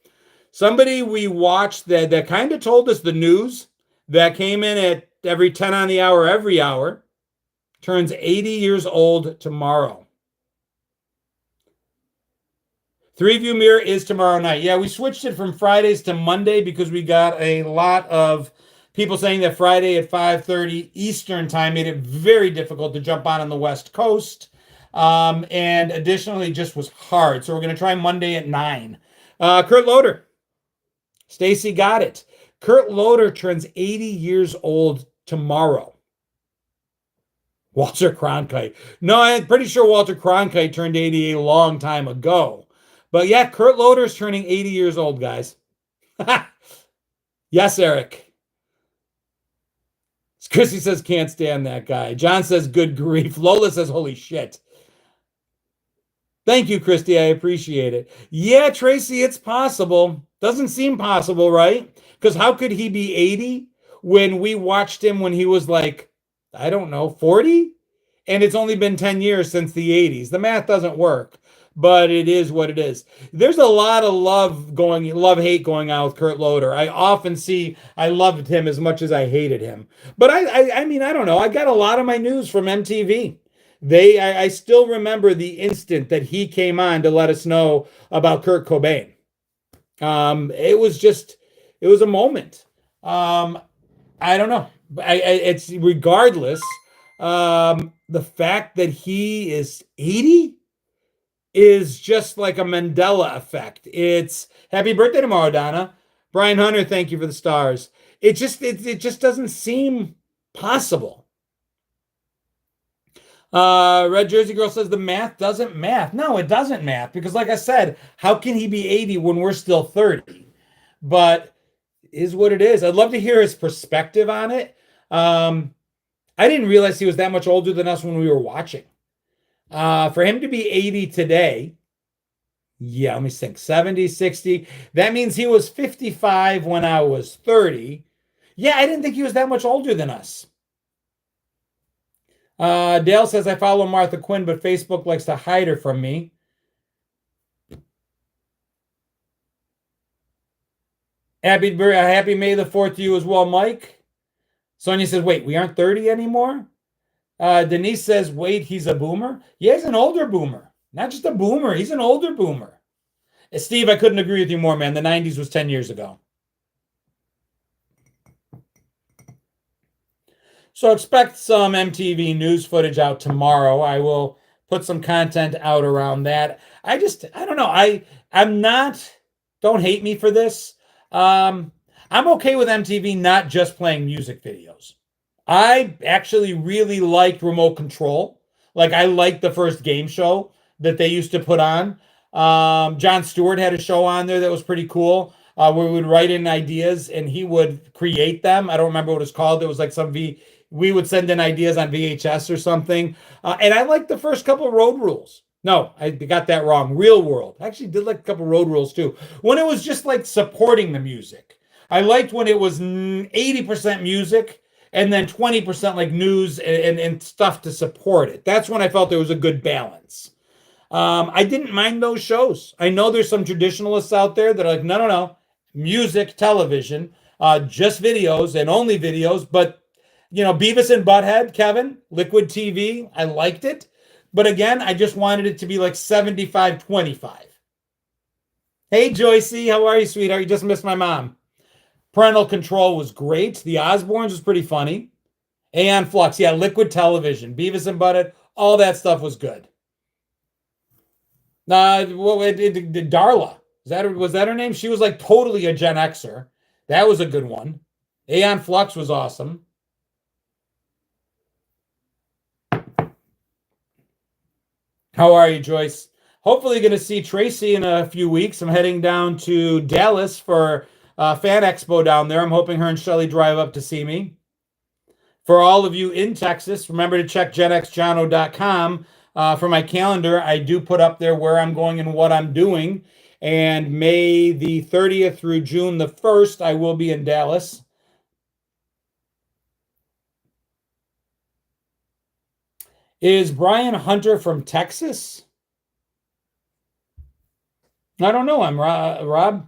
Somebody we watched that kind of told us the news that came in at every 10 on the hour, every hour, turns 80 years old tomorrow. 3-view mirror is tomorrow night. Yeah, we switched it from Fridays to Monday because we got a lot of people saying that Friday at 5:30 Eastern time made it very difficult to jump on the West Coast. And additionally, just was hard. So we're going to try Monday at 9. Curt Loader. Stacy got it. Curt Loader turns 80 years old tomorrow. Walter Cronkite. No, I'm pretty sure Walter Cronkite turned 80 a long time ago. But yeah, Curt Loader is turning 80 years old, guys. Yes, Eric. Chrissy says, can't stand that guy. John says, good grief. Lola says, holy shit. Thank you, Christy. I appreciate it. Yeah, Tracy, it's possible. Doesn't seem possible, right? Because how could he be 80 when we watched him when he was like, I don't know, 40? And it's only been 10 years since the 80s. The math doesn't work, but it is what it is. There's a lot of love-hate going on with Curt Loader. I often see I loved him as much as I hated him. But I mean, I don't know. I got a lot of my news from MTV. I still remember the instant that he came on to let us know about Kurt Cobain. It was a moment. I don't know. It's regardless. The fact that he is 80 is just like a Mandela effect. It's happy birthday tomorrow, Donna. Brian Hunter, thank you for the stars. It just doesn't seem possible. Red Jersey Girl says the math doesn't math. No, it doesn't math because like I said, how can he be 80 when we're still 30? But is what it is. I'd love to hear his perspective on it. I didn't realize he was that much older than us when we were watching. For him to be 80 today, yeah, let me think, 70, 60. That means he was 55 when I was 30. Yeah, I didn't think he was that much older than us. Dale says, I follow Martha Quinn, but Facebook likes to hide her from me. Happy May the 4th to you as well, Mike. Sonia says, wait, we aren't 30 anymore? Denise says, wait, he's a boomer? Yeah, he's an older boomer. Not just a boomer, he's an older boomer. Steve, I couldn't agree with you more, man. The 90s was 10 years ago. So expect some MTV news footage out tomorrow. I will put some content out around that. I don't know. I'm not, don't hate me for this. I'm okay with MTV not just playing music videos. I actually really liked Remote Control. Like, I liked the first game show that they used to put on. Jon Stewart had a show on there that was pretty cool, where we would write in ideas and he would create them. I don't remember what it's called. It was like we would send in ideas on VHS or something. And I liked the first couple of Road Rules. No, I got that wrong. Real World. I actually did like a couple of Road Rules too. When it was just like supporting the music. I liked when it was 80% music and then 20% like news and stuff to support it. That's when I felt there was a good balance. I didn't mind those shows. I know there's some traditionalists out there that are like, no. Music, television, just videos and only videos. But, you know, Beavis and Butthead, Kevin, Liquid TV, I liked it. But again, I just wanted it to be like 75-25. Hey, Joycey, how are you, sweetheart? You just missed my mom. Parental Control was great. The Osbournes was pretty funny. Aeon Flux, yeah, Liquid Television, Beavis and Butthead, all that stuff was good. Darla. Was that her name? She was like totally a Gen Xer. That was a good one. Aeon Flux was awesome. How are you, Joyce? Hopefully going to see Tracy in a few weeks. I'm heading down to Dallas for Fan Expo down there. I'm hoping her and Shelly drive up to see me. For all of you in Texas, remember to check genxjono.com for my calendar. I do put up there where I'm going and what I'm doing. And May the 30th through June the 1st, I will be in Dallas. Is Brian Hunter from Texas? I don't know. I'm Rob.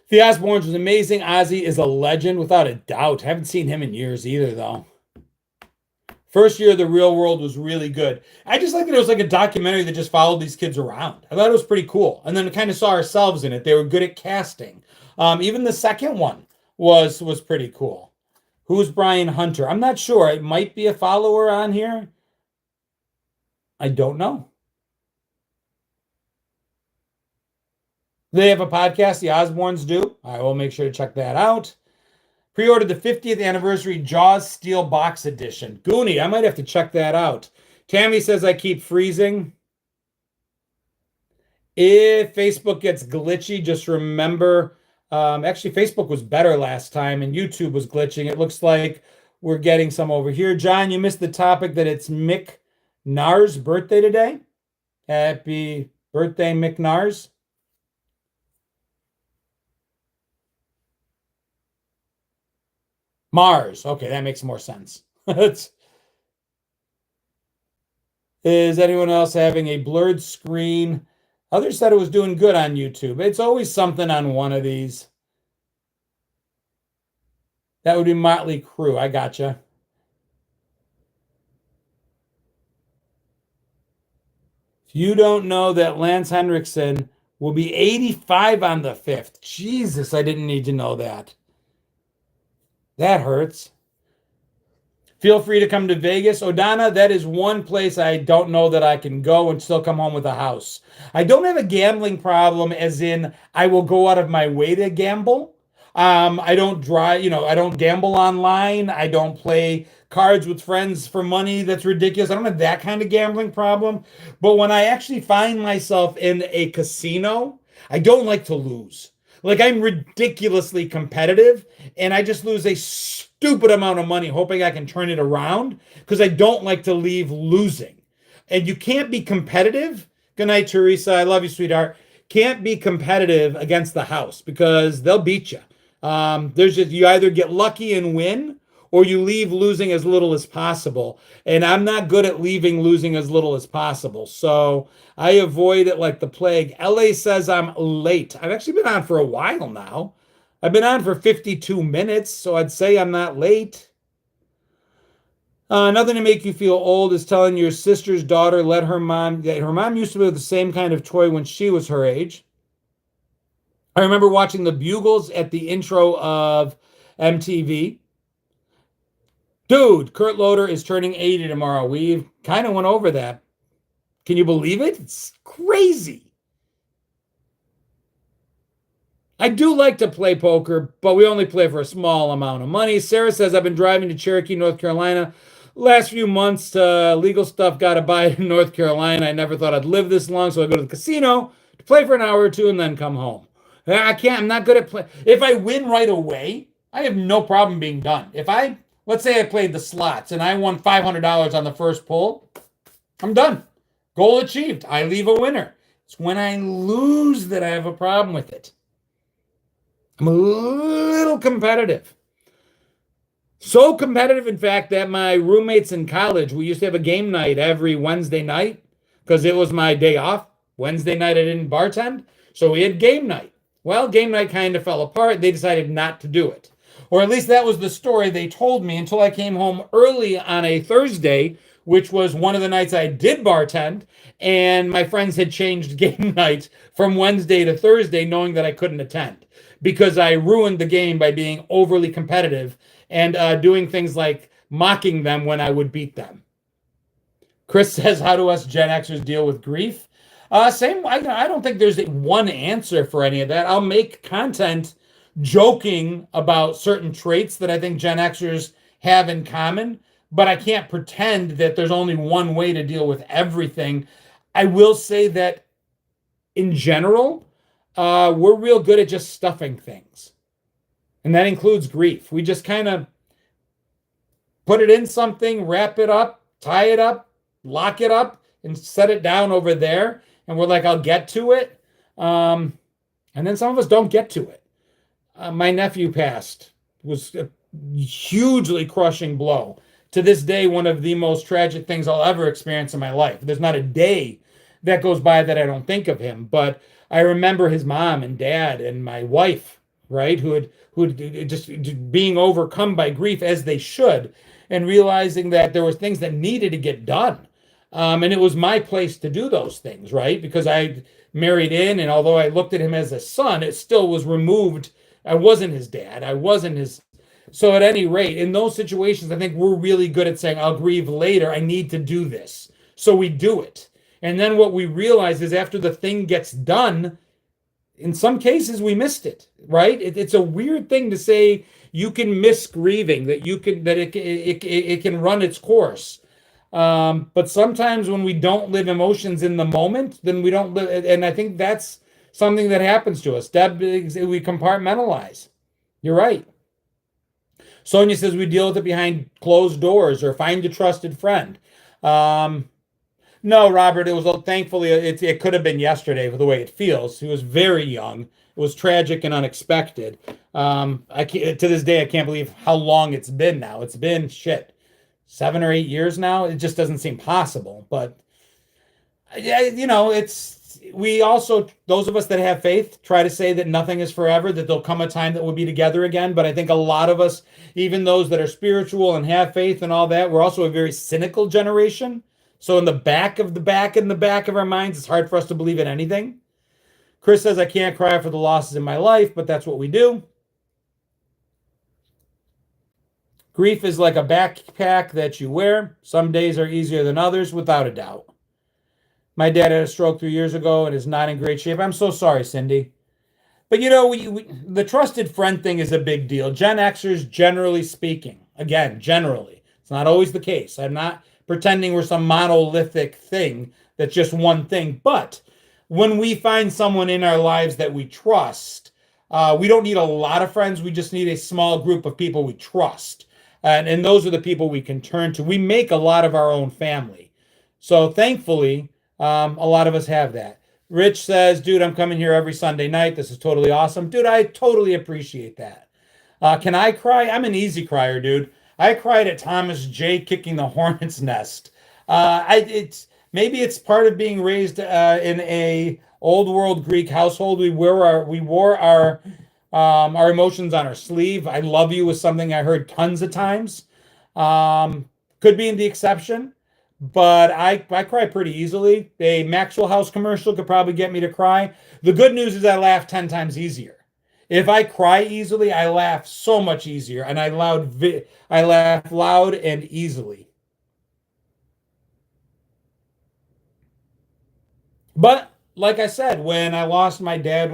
The Osbournes was amazing. Ozzy is a legend without a doubt. Haven't seen him in years either, though. First year of The Real World was really good. I just like that it was like a documentary that just followed these kids around. I thought it was pretty cool. And then we kind of saw ourselves in it. They were good at casting. Even the second one was pretty cool. Who's Brian Hunter? I'm not sure. It might be a follower on here. I don't know. They have a podcast, the Osbournes do. I will make sure to check that out. Pre-ordered the 50th anniversary Jaws Steel Box Edition. Goonie, I might have to check that out. Tammy says I keep freezing. If Facebook gets glitchy, just remember, actually Facebook was better last time and YouTube was glitching. It looks like we're getting some over here. John, you missed the topic that it's Mick Nars' birthday today. Happy birthday, Mick Nars. Mars. Okay, that makes more sense. Is anyone else having a blurred screen? Others said it was doing good on YouTube. It's always something on one of these. That would be Motley Crue. I gotcha. If you don't know that Lance Henriksen will be 85 on the 5th. Jesus, I didn't need to know that. That hurts. Feel free to come to Vegas. Odana, that is one place I don't know that I can go and still come home with a house. I don't have a gambling problem, as in I will go out of my way to gamble. I don't I don't gamble online. I don't play cards with friends for money. That's ridiculous. I don't have that kind of gambling problem. But when I actually find myself in a casino, I don't like to lose. Like, I'm ridiculously competitive, and I just lose a stupid amount of money hoping I can turn it around because I don't like to leave losing. And you can't be competitive. Good night, Teresa. I love you, sweetheart. Can't be competitive against the house because they'll beat you. You either get lucky and win, or you leave losing as little as possible. And I'm not good at leaving losing as little as possible. So I avoid it like the plague. LA says I'm late. I've actually been on for a while now. I've been on for 52 minutes, so I'd say I'm not late. Nothing to make you feel old is telling your sister's daughter her mom used to be with the same kind of toy when she was her age. I remember watching the Bugles at the intro of MTV. Dude, Curt Loader is turning 80 tomorrow. We kind of went over that. Can you believe it? It's crazy. I do like to play poker, but we only play for a small amount of money. Sarah says, I've been driving to Cherokee, North Carolina. Last few months, legal stuff got to buy it in North Carolina. I never thought I'd live this long, so I go to the casino to play for an hour or two and then come home. I'm not good at play. If I win right away, I have no problem being done. Let's say I played the slots and I won $500 on the first pull, I'm done. Goal achieved. I leave a winner. It's when I lose that I have a problem with it. I'm a little competitive. So competitive, in fact, that my roommates in college, we used to have a game night every Wednesday night because it was my day off. Wednesday night I didn't bartend, so we had game night. Well, game night kind of fell apart. They decided not to do it. Or at least that was the story they told me until I came home early on a Thursday, which was one of the nights I did bartend, and my friends had changed game night from Wednesday to Thursday, knowing that I couldn't attend because I ruined the game by being overly competitive and doing things like mocking them when I would beat them. Chris says, how do us Gen Xers deal with grief? Same. I don't think there's one answer for any of that. I'll make content joking about certain traits that I think Gen Xers have in common, but I can't pretend that there's only one way to deal with everything. I will say that in general, we're real good at just stuffing things. And that includes grief. We just kind of put it in something, wrap it up, tie it up, lock it up, and set it down over there. And we're like, I'll get to it. And then some of us don't get to it. My nephew passed. It was a hugely crushing blow. To this day, one of the most tragic things I'll ever experience in my life. There's not a day that goes by that I don't think of him. But I remember his mom and dad and my wife, right, who had just being overcome by grief as they should, and realizing that there were things that needed to get done. And it was my place to do those things, right? Because I married in, and although I looked at him as a son, it still was removed. I wasn't his dad. I wasn't his. So at any rate, in those situations, I think we're really good at saying, I'll grieve later. I need to do this. So we do it. And then what we realize is after the thing gets done, in some cases we missed it, right? It's a weird thing to say you can miss grieving, that it can run its course. But sometimes when we don't live emotions in the moment, then we don't live. And I think that's something that happens to us. Deb, we compartmentalize. You're right. Sonia says we deal with it behind closed doors or find a trusted friend. No, Robert, it was thankfully it could have been yesterday for the way it feels. He was very young. It was tragic and unexpected. To this day, I can't believe how long it's been now. It's been 7 or 8 years now. It just doesn't seem possible. But yeah, we also, those of us that have faith, try to say that nothing is forever, that there'll come a time that we'll be together again. But I think a lot of us, even those that are spiritual and have faith and all that, we're also a very cynical generation. So in the back of our minds, it's hard for us to believe in anything. Chris says, I can't cry for the losses in my life, but that's what we do. Grief is like a backpack that you wear. Some days are easier than others, without a doubt. My dad had a stroke 3 years ago and is not in great shape. I'm so sorry, Cindy. But the trusted friend thing is a big deal. Gen Xers, generally speaking, again, generally, it's not always the case. I'm not pretending we're some monolithic thing that's just one thing. But when we find someone in our lives that we trust, we don't need a lot of friends. We just need a small group of people we trust. And those are the people we can turn to. We make a lot of our own family. So thankfully, a lot of us have that. Rich says, dude, I'm coming here every Sunday night. This is totally awesome. Dude, I totally appreciate that. Can I cry? I'm an easy crier, dude. I cried at Thomas J. kicking the hornet's nest. Maybe it's part of being raised in a old world Greek household. We wore our emotions on our sleeve. I love you was something I heard tons of times. Could be in the exception, but I cry pretty easily. A Maxwell House commercial could probably get me to cry. The good news is I laugh 10 times easier. If I cry easily, I laugh so much easier, and I laugh loud and easily. But like I said, when I lost my dad,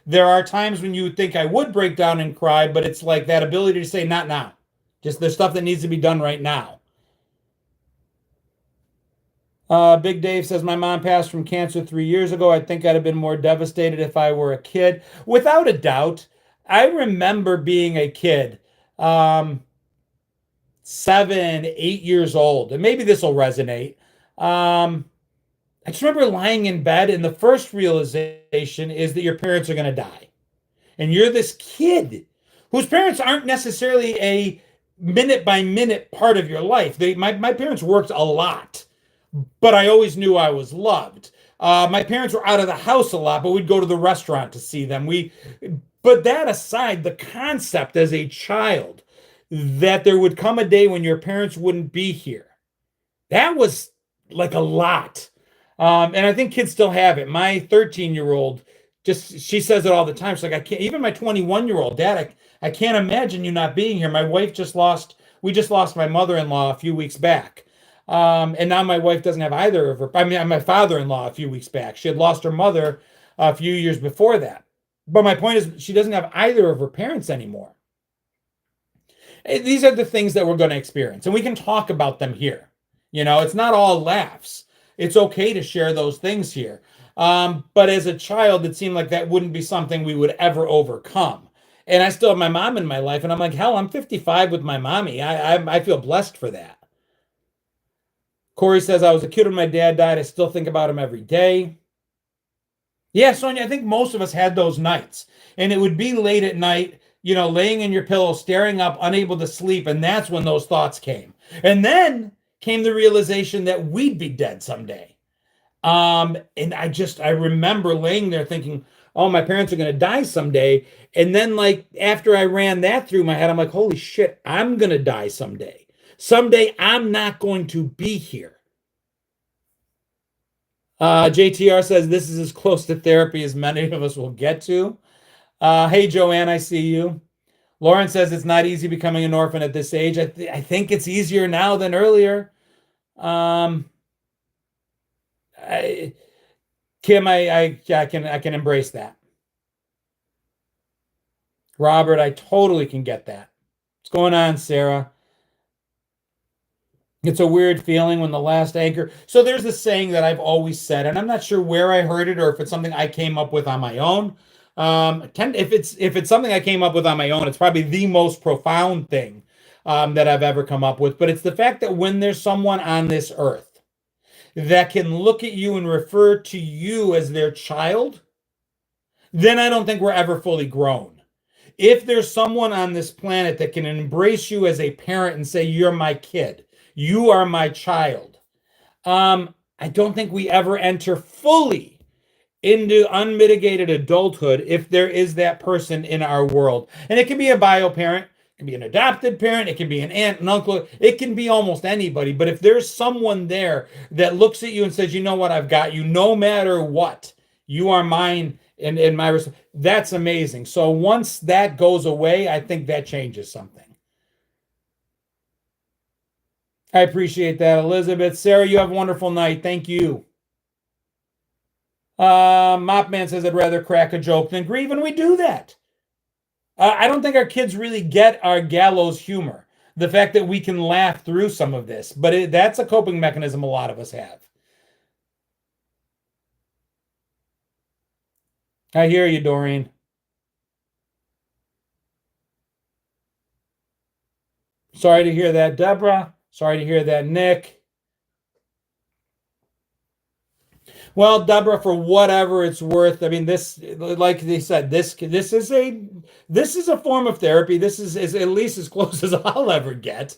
there are times when you would think I would break down and cry, but it's like that ability to say, not now. Just there's stuff that needs to be done right now. Big Dave says, my mom passed from cancer 3 years ago. I think I'd have been more devastated if I were a kid. Without a doubt, I remember being a kid, 7, 8 years old, and maybe this will resonate. I just remember lying in bed, and the first realization is that your parents are going to die. And you're this kid whose parents aren't necessarily a minute-by-minute part of your life. My parents worked a lot, but I always knew I was loved. My parents were out of the house a lot, but we'd go to the restaurant to see them. But that aside, the concept as a child that there would come a day when your parents wouldn't be here, that was like a lot. And I think kids still have it. My 13-year-old, she says it all the time. She's like, I can't, even my 21-year-old, Dad, I can't imagine you not being here. We just lost my mother-in-law a few weeks back. And now my wife doesn't have either of her. I mean, my father-in-law a few weeks back. She had lost her mother a few years before that. But my point is, she doesn't have either of her parents anymore. These are the things that we're going to experience, and we can talk about them here. It's not all laughs. It's okay to share those things here. But as a child, it seemed like that wouldn't be something we would ever overcome. And I still have my mom in my life, and I'm like, hell, I'm 55 with my mommy. I feel blessed for that. Corey says, I was a kid when my dad died. I still think about him every day. Yeah, Sonia, I think most of us had those nights. And it would be late at night, laying in your pillow, staring up, unable to sleep. And that's when those thoughts came. And then came the realization that we'd be dead someday. And I remember laying there thinking, oh, my parents are going to die someday. And then, like, after I ran that through my head, I'm like, holy shit, I'm going to die someday. Someday I'm not going to be here. JTR says this is as close to therapy as many of us will get to. Hey, Joanne, I see you. Lauren says it's not easy becoming an orphan at this age. I think it's easier now than earlier. Kim, I can embrace that. Robert, I totally can get that. What's going on, Sarah? It's a weird feeling when the last anchor. So there's this saying that I've always said, and I'm not sure where I heard it or if it's something I came up with on my own. If it's something I came up with on my own, it's probably the most profound thing that I've ever come up with. But it's the fact that when there's someone on this earth that can look at you and refer to you as their child, then I don't think we're ever fully grown. If there's someone on this planet that can embrace you as a parent and say, you're my kid, you are my child, I don't think we ever enter fully into unmitigated adulthood if there is that person in our world. And it can be a bio parent, it can be an adopted parent, it can be an aunt, an uncle, it can be almost anybody. But if there's someone there that looks at you and says, you know what, I've got you no matter what, you are mine and my, that's amazing. So once that goes away, I think that changes something. I appreciate that, Elizabeth. Sarah, you have a wonderful night. Thank you. Mopman says, I'd rather crack a joke than grieve, and we do that. I don't think our kids really get our gallows humor, the fact that we can laugh through some of this, but that's a coping mechanism a lot of us have. I hear you, Doreen. Sorry to hear that, Deborah. Sorry to hear that, Nick. Well, Deborah, for whatever it's worth, I mean, this, like they said, this is a form of therapy. This is at least as close as I'll ever get.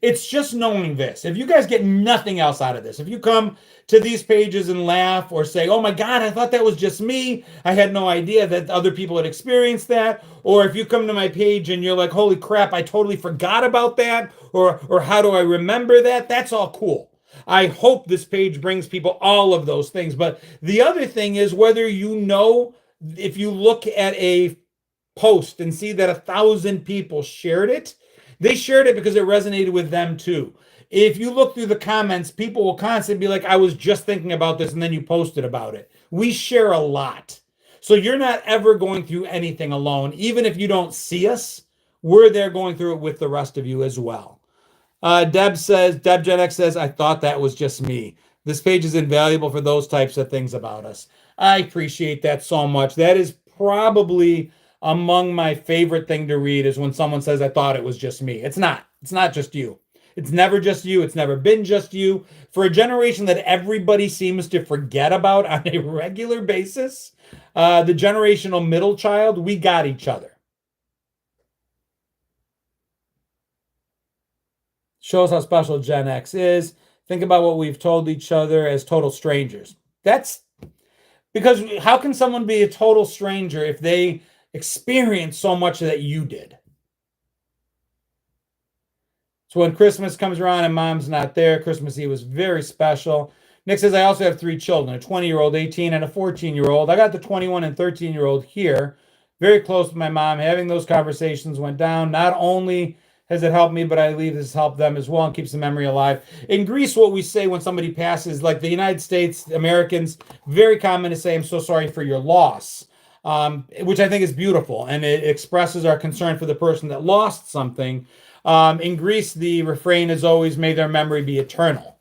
It's just knowing this. If you guys get nothing else out of this, if you come to these pages and laugh or say, oh my God, I thought that was just me, I had no idea that other people had experienced that. Or if you come to my page and you're like, holy crap, I totally forgot about that. Or how do I remember that? That's all cool. I hope this page brings people all of those things. But the other thing is whether if you look at a post and see that 1,000 people shared it, they shared it because it resonated with them too. If you look through the comments, people will constantly be like, I was just thinking about this, and then you posted about it. We share a lot. So you're not ever going through anything alone. Even if you don't see us, we're there going through it with the rest of you as well. Deb Gen X says, I thought that was just me. This page is invaluable for those types of things about us. I appreciate that so much. That is probably among my favorite thing to read is when someone says, I thought it was just me. It's not. It's not just you. It's never just you. It's never been just you. For a generation that everybody seems to forget about on a regular basis, the generational middle child, we got each other. Shows how special Gen X is. Think about what we've told each other as total strangers. That's because how can someone be a total stranger if they experience so much that you did? So when Christmas comes around and mom's not there, Christmas Eve was very special. Nick says, I also have 3 children, a 20-year-old, 18, and a 14-year-old. I got the 21 and 13-year-old here, very close to my mom. Having those conversations went down. Not only has it helped me, but I believe this has helped them as well and keeps the memory alive. In Greece, what we say when somebody passes, like the United States, Americans, very common to say, I'm so sorry for your loss, which I think is beautiful. And it expresses our concern for the person that lost something. In Greece, the refrain is always, may their memory be eternal.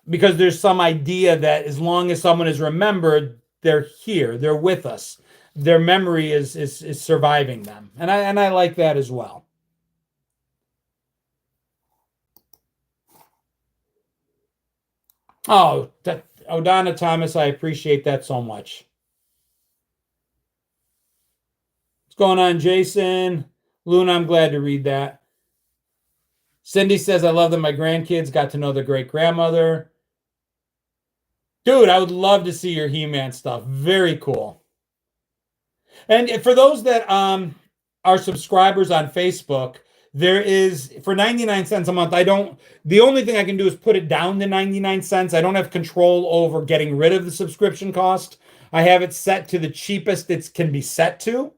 Because there's some idea that as long as someone is remembered, they're here, they're with us. Their memory is surviving them. And I like that as well. Oh, Donna Thomas, I appreciate that so much. What's going on, Jason? Luna, I'm glad to read that. Cindy says, I love that my grandkids got to know their great grandmother. Dude, I would love to see your He-Man stuff. Very cool. And for those that are subscribers on Facebook, there is, for 99 cents a month, the only thing I can do is put it down to 99 cents. I don't have control over getting rid of the subscription cost. I have it set to the cheapest it can be set to,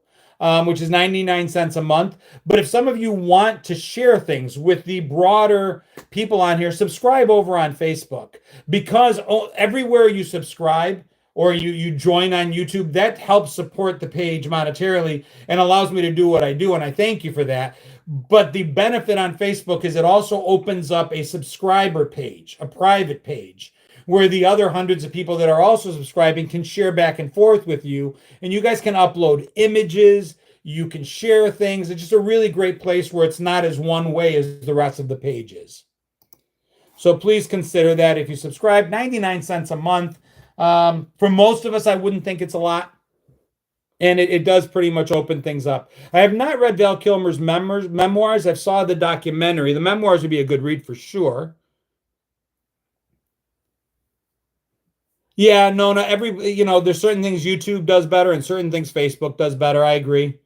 which is 99 cents a month. But if some of you want to share things with the broader people on here, subscribe over on Facebook, because everywhere you subscribe or you join on YouTube, that helps support the page monetarily and allows me to do what I do. And I thank you for that. But the benefit on Facebook is it also opens up a subscriber page, a private page, where the other hundreds of people that are also subscribing can share back and forth with you. And you guys can upload images, you can share things. It's just a really great place where it's not as one way as the rest of the pages. So please consider that if you subscribe, 99 cents a month. For most of us, I wouldn't think it's a lot. And it does pretty much open things up. I have not read Val Kilmer's memoirs. I saw the documentary. The memoirs would be a good read for sure. Yeah, no, there's certain things YouTube does better and certain things Facebook does better. I agree.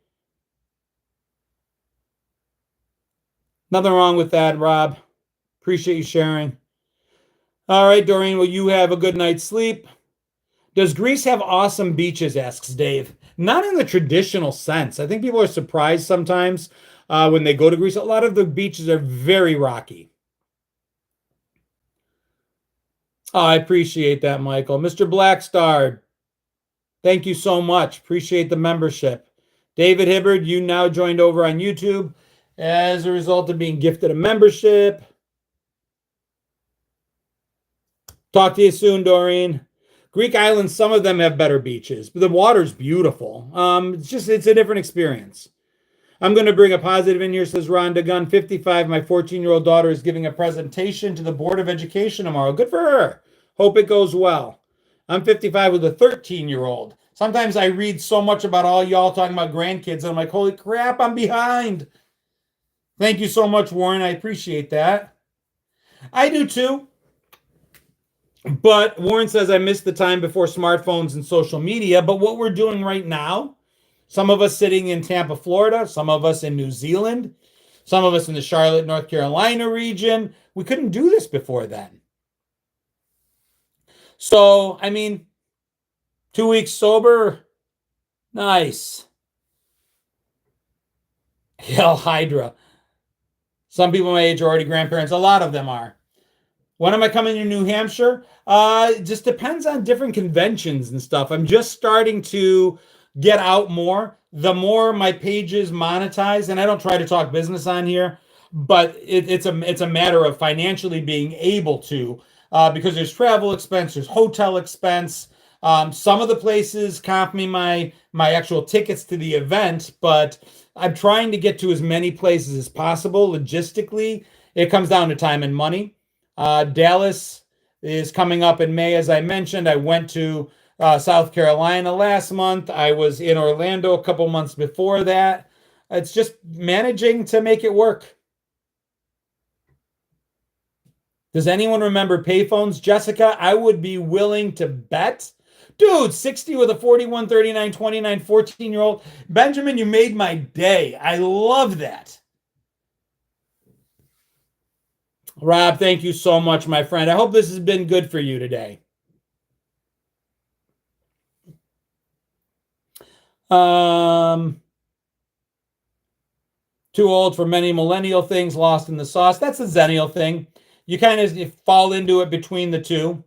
Nothing wrong with that, Rob. Appreciate you sharing. All right, Doreen, well, you have a good night's sleep. Does Greece have awesome beaches, asks Dave. Not in the traditional sense. I think people are surprised sometimes when they go to Greece. A lot of the beaches are very rocky. Oh, I appreciate that, Michael. Mr. Blackstar, thank you so much. Appreciate the membership. David Hibbard, you now joined over on YouTube as a result of being gifted a membership. Talk to you soon, Doreen. Greek islands, some of them have better beaches, but the water's beautiful. It's a different experience. I'm going to bring a positive in here, says Rhonda Gunn. 55, my 14-year-old daughter is giving a presentation to the Board of Education tomorrow. Good for her. Hope it goes well. I'm 55 with a 13-year-old. Sometimes I read so much about all y'all talking about grandkids, and I'm like, holy crap, I'm behind. Thank you so much, Warren. I appreciate that. I do too. But Warren says, I missed the time before smartphones and social media. But what we're doing right now, some of us sitting in Tampa, Florida, some of us in New Zealand, some of us in the Charlotte, North Carolina region, we couldn't do this before then. So, 2 weeks sober, nice. Hell, Hydra. Some people my age are already grandparents. A lot of them are. When am I coming to New Hampshire? It just depends on different conventions and stuff. I'm just starting to get out more. The more my pages monetize, and I don't try to talk business on here, but it's a matter of financially being able to, because there's travel expense, there's hotel expense. Some of the places comp me my actual tickets to the event, but I'm trying to get to as many places as possible. Logistically, it comes down to time and money. Dallas is coming up in May, as I mentioned. I went to South Carolina last month. I was in Orlando a couple months before that. It's just managing to make it work. Does anyone remember payphones? Jessica, I would be willing to bet. Dude, 60 with a 41, 39, 29, 14-year-old. Benjamin, you made my day. I love that. Rob, thank you so much, my friend. I hope this has been good for you today. Too old for many millennial things, lost in the sauce. That's a zennial thing. You kind of fall into it between the two.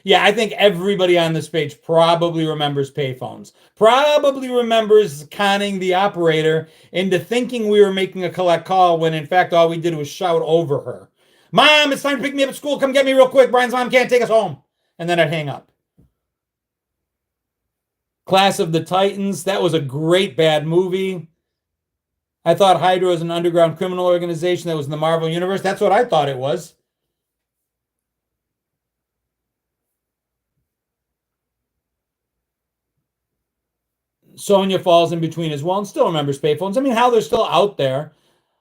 Yeah, I think everybody on this page probably remembers payphones. Probably remembers conning the operator into thinking we were making a collect call when in fact all we did was shout over her. Mom, it's time to pick me up at school. Come get me real quick. Brian's mom can't take us home. And then I'd hang up. Class of the Titans. That was a great bad movie. I thought Hydra was an underground criminal organization that was in the Marvel Universe. That's what I thought it was. Sonia falls in between as well and still remembers payphones. I mean, how they're still out there.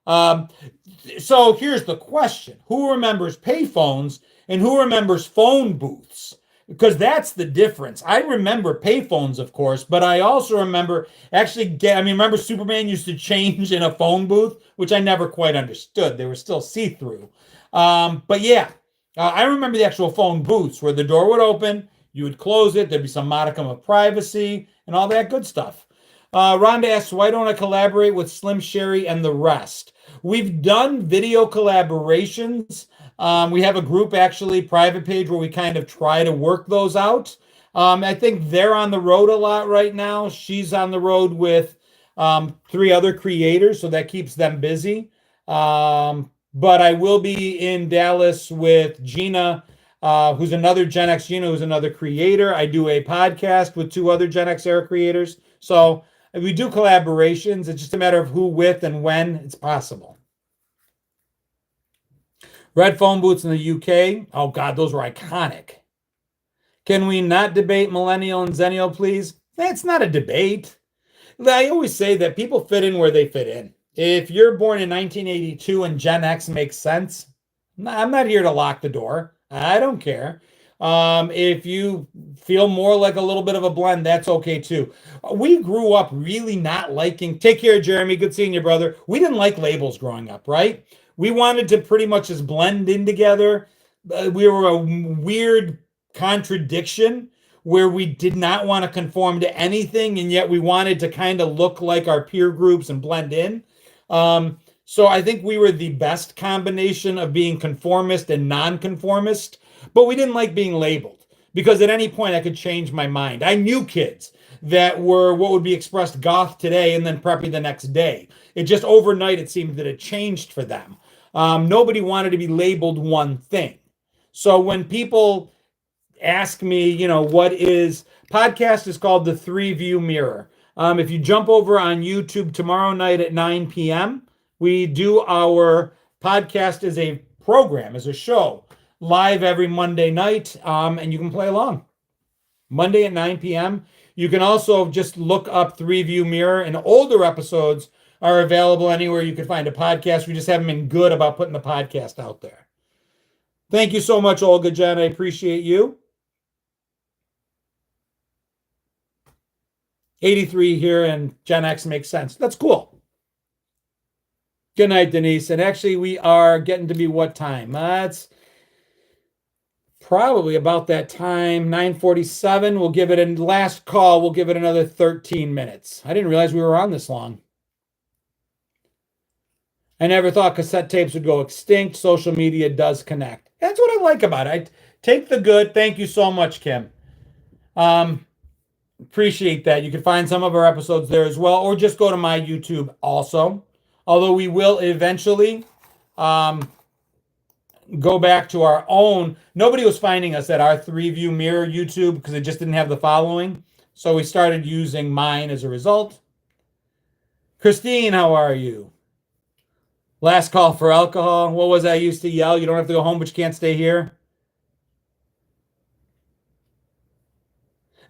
So here's the question. Who remembers payphones and who remembers phone booths? Because that's the difference. I remember payphones, of course, but I also remember remember Superman used to change in a phone booth, which I never quite understood. They were still see-through. But yeah, I remember the actual phone booths where the door would open, you would close it, there'd be some modicum of privacy and all that good stuff. Rhonda asks, why don't I collaborate with Slim Sherry and the rest? We've done video collaborations. We have a group, actually, private page where we kind of try to work those out. I think they're on the road a lot right now. She's on the road with 3 other creators, so that keeps them busy. But I will be in Dallas with Gina, who's another Gen X Gina, who's another creator. I do a podcast with 2 other Gen X era creators. So we do collaborations. It's just a matter of who with and when it's possible. Red phone booths in the UK. Oh, God, those were iconic. Can we not debate millennial and zennial, please? That's not a debate. I always say that people fit in where they fit in. If you're born in 1982 and Gen X makes sense, I'm not here to lock the door. I don't care. If you feel more like a little bit of a blend, that's okay too. We grew up really not liking, take care, Jeremy, good seeing you, brother. We didn't like labels growing up, right? We wanted to pretty much just blend in together. We were a weird contradiction where we did not want to conform to anything, and yet we wanted to kind of look like our peer groups and blend in. So I think we were the best combination of being conformist and non-conformist, but we didn't like being labeled because at any point I could change my mind. I knew kids that were what would be expressed goth today and then preppy the next day. It just overnight, it seemed that it changed for them. Nobody wanted to be labeled one thing. So when people ask me, what is podcast is called the 3-View Mirror. If you jump over on YouTube tomorrow night at 9 p.m., we do our podcast as a program, as a show, live every Monday night, and you can play along. Monday at 9 p.m. You can also just look up 3-View Mirror, and older episodes are available anywhere you can find a podcast. We just haven't been good about putting the podcast out there. Thank you so much, Olga Jen. I appreciate you. 83 here, and Gen X makes sense. That's cool. Good night, Denise. And actually, we are getting to be what time? That's probably about that time, 9:47. We'll give it a last call. We'll give it another 13 minutes. I didn't realize we were on this long. I never thought cassette tapes would go extinct. Social media does connect. That's what I like about it. I take the good. Thank you so much, Kim. Appreciate that. You can find some of our episodes there as well, or just go to my YouTube also. Although we will eventually go back to our own. Nobody was finding us at our 3-View Mirror YouTube because it just didn't have the following. So we started using mine as a result. Christine, how are you? Last call for alcohol. What was I used to yell? You don't have to go home, but you can't stay here.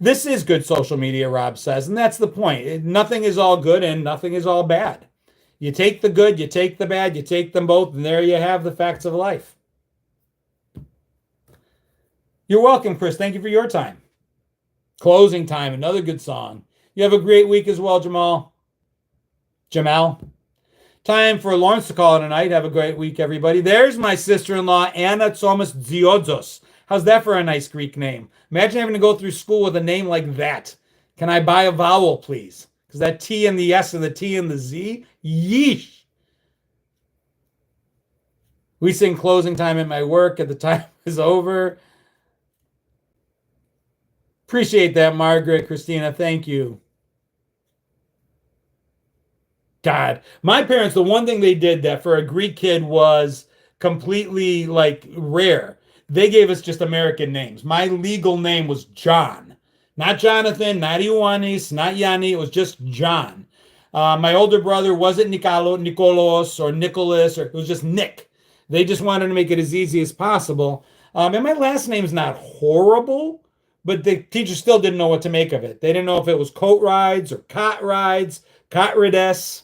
This is good social media, Rob says, and that's the point. Nothing is all good and nothing is all bad. You take the good, you take the bad, you take them both, and there you have the facts of life. You're welcome, Chris. Thank you for your time. Closing Time, another good song. You have a great week as well, Jamal. Time for Lawrence to call it a night. Have a great week, everybody. There's my sister-in-law, Anna Tsomas Dziodzos. How's that for a nice Greek name? Imagine having to go through school with a name like that. Can I buy a vowel, please? Because that T and the S and the T and the Z, yeesh. We sing closing time at my work at the time is over. Appreciate that, Margaret, Christina. Thank you. God, my parents, the one thing they did that for a Greek kid was completely like rare. They gave us just American names. My legal name was John, not Jonathan, not Ioannis, not Yanni. It was just John. My older brother wasn't Nicolos or Nicholas, or it was just Nick. They just wanted to make it as easy as possible. And my last name's not horrible, but the teacher still didn't know what to make of it. They didn't know if it was Kotrides or Kotrides, Kotrides.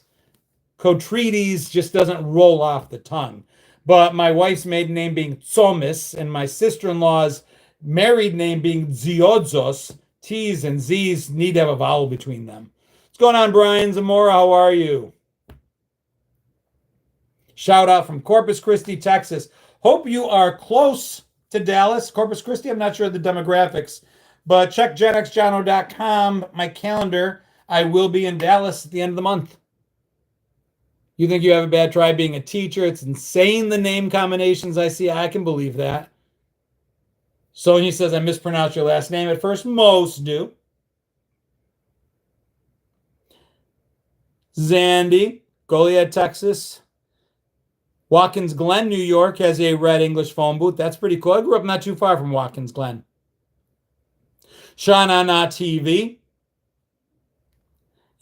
Kotrides just doesn't roll off the tongue. But my wife's maiden name being Tsomis and my sister-in-law's married name being Ziodzos, T's and Z's need to have a vowel between them. What's going on, Brian Zamora? How are you? Shout out from Corpus Christi, Texas. Hope you are close to Dallas. Corpus Christi, I'm not sure of the demographics, but check genxjono.com, my calendar. I will be in Dallas at the end of the month. You think you have a bad try being a teacher? It's insane the name combinations I see. I can believe that. Sonia says, I mispronounced your last name at first. Most do. Zandy, Goliad, Texas. Watkins Glen, New York has a red English phone booth. That's pretty cool. I grew up not too far from Watkins Glen. Shana TV.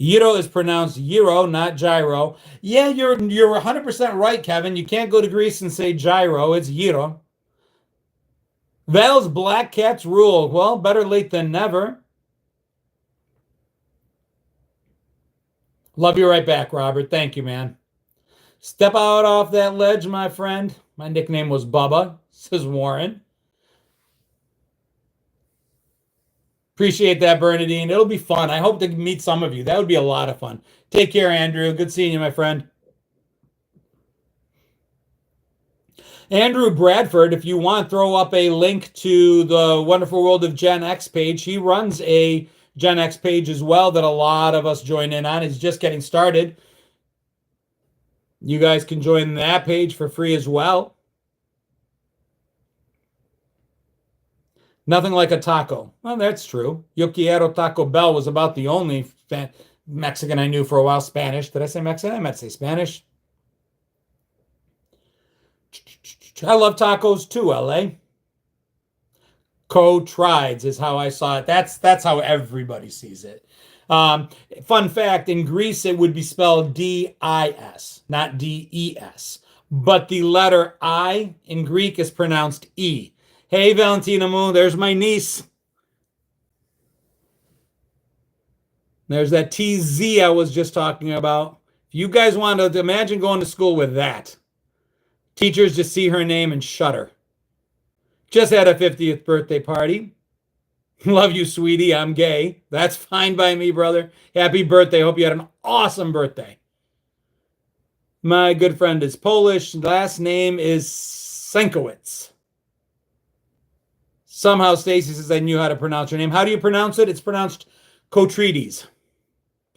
Gyro is pronounced gyro, not gyro. Yeah, you're 100% right, Kevin. You can't go to Greece and say gyro. It's gyro. Val's Black Cats rule. Well, better late than never. Love you right back, Robert. Thank you, man. Step out off that ledge, my friend. My nickname was Bubba, says Warren. Appreciate that, Bernadine. It'll be fun. I hope to meet some of you. That would be a lot of fun. Take care, Andrew. Good seeing you, my friend. Andrew Bradford, if you want, throw up a link to the Wonderful World of Gen X page. He runs a Gen X page as well that a lot of us join in on. It's just getting started. You guys can join that page for free as well. Nothing like a taco. Well, that's true. Yo quiero Taco Bell was about the only Mexican I knew for a while. Spanish. Did I say Mexican? I meant to say Spanish. I love tacos too, LA. Kotrides is how I saw it. That's how everybody sees it. Fun fact, in Greece, it would be spelled D-I-S, not D-E-S. But the letter I in Greek is pronounced E. Hey, Valentina Moon, there's my niece. There's that TZ I was just talking about. If you guys want to imagine going to school with that. Teachers just see her name and shudder. Just had a 50th birthday party. Love you, sweetie. I'm gay. That's fine by me, brother. Happy birthday. Hope you had an awesome birthday. My good friend is Polish. Last name is Senkowitz. Somehow Stacy says I knew how to pronounce her name. How do you pronounce it? It's pronounced Kotrides.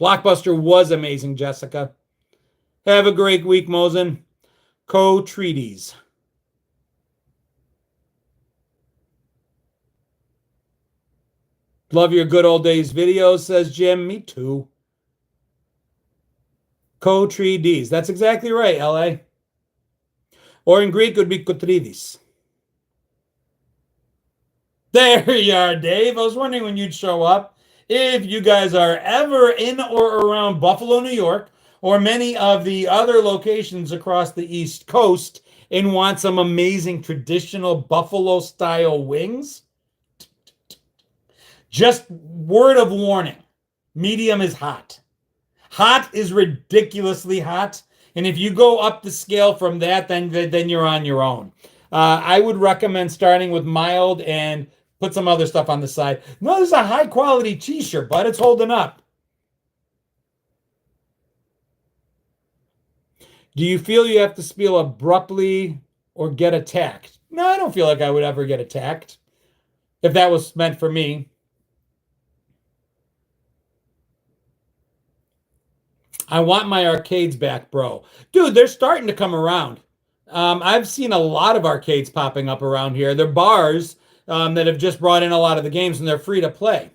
Blockbuster was amazing, Jessica. Have a great week, Mosen. Kotrides. Love your good old days videos, says Jim. Me too. Kotrides. That's exactly right, LA. Or in Greek, it would be Kotrides. There you are, Dave. I was wondering when you'd show up. If you guys are ever in or around Buffalo, New York, or many of the other locations across the East Coast and want some amazing traditional Buffalo-style wings, just word of warning, medium is hot. Hot is ridiculously hot. And if you go up the scale from that, then you're on your own. I would recommend starting with mild and put some other stuff on the side. No, this is a high-quality t-shirt, but it's holding up. Do you feel you have to spiel abruptly or get attacked? No, I don't feel like I would ever get attacked if that was meant for me. I want my arcades back, bro. Dude, they're starting to come around. I've seen a lot of arcades popping up around here. They're bars that have just brought in a lot of the games, and they're free to play.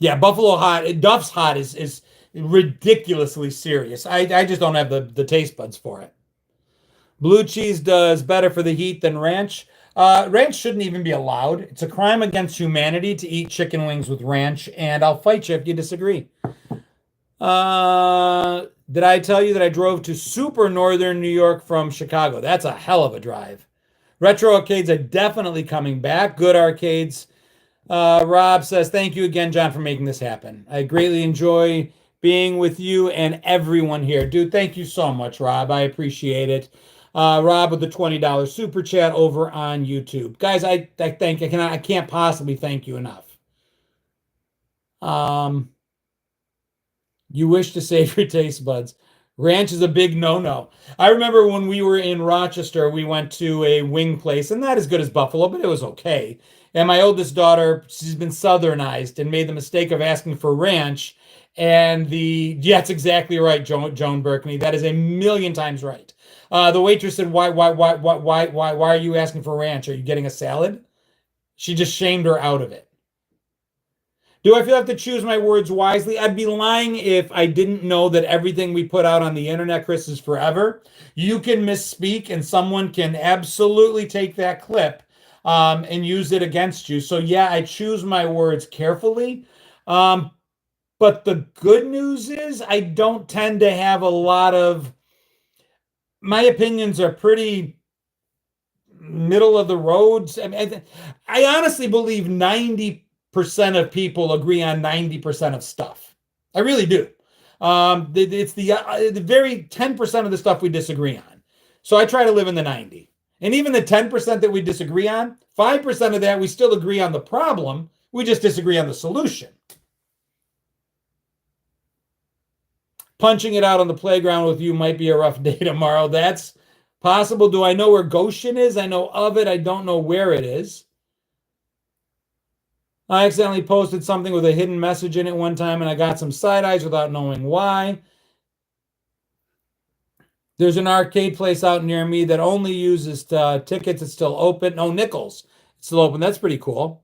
Yeah, Buffalo Hot, Duff's Hot is ridiculously serious. I just don't have the taste buds for it. Blue cheese does better for the heat than ranch. Ranch shouldn't even be allowed. It's a crime against humanity to eat chicken wings with ranch, and I'll fight you if you disagree. Did I tell you that I drove to super northern New York from Chicago? That's a hell of a drive. Retro arcades are definitely coming back. Good arcades. Rob says, thank you again, John, for making this happen. I greatly enjoy being with you and everyone here. Dude, thank you so much, Rob. I appreciate it. Rob with the $20 super chat over on YouTube. Guys, I can't possibly thank you enough. You wish to save your taste buds. Ranch is a big no-no. I remember when we were in Rochester, we went to a wing place, and not as good as Buffalo, but it was okay. And my oldest daughter, she's been Southernized and made the mistake of asking for ranch. And yeah, that's exactly right, Joan Berkney. That is a million times right. The waitress said, why are you asking for ranch? Are you getting a salad? She just shamed her out of it. Do I feel I have to choose my words wisely? I'd be lying if I didn't know that everything we put out on the internet, Chris, is forever. You can misspeak and someone can absolutely take that clip and use it against you. So yeah, I choose my words carefully. But the good news is I don't tend to have a lot of, my opinions are pretty middle of the roads. I honestly believe 90% of people agree on 90% of stuff. I really do. It's the very 10% of the stuff we disagree on. So I try to live in the 90. And even the 10% that we disagree on, 5% of that we still agree on the problem. We just disagree on the solution. Punching it out on the playground with you might be a rough day tomorrow. That's possible. Do I know where Goshen is? I know of it. I don't know where it is. I accidentally posted something with a hidden message in it one time, and I got some side eyes without knowing why. There's an arcade place out near me that only uses tickets. It's still open. No, nickels. It's still open. That's pretty cool.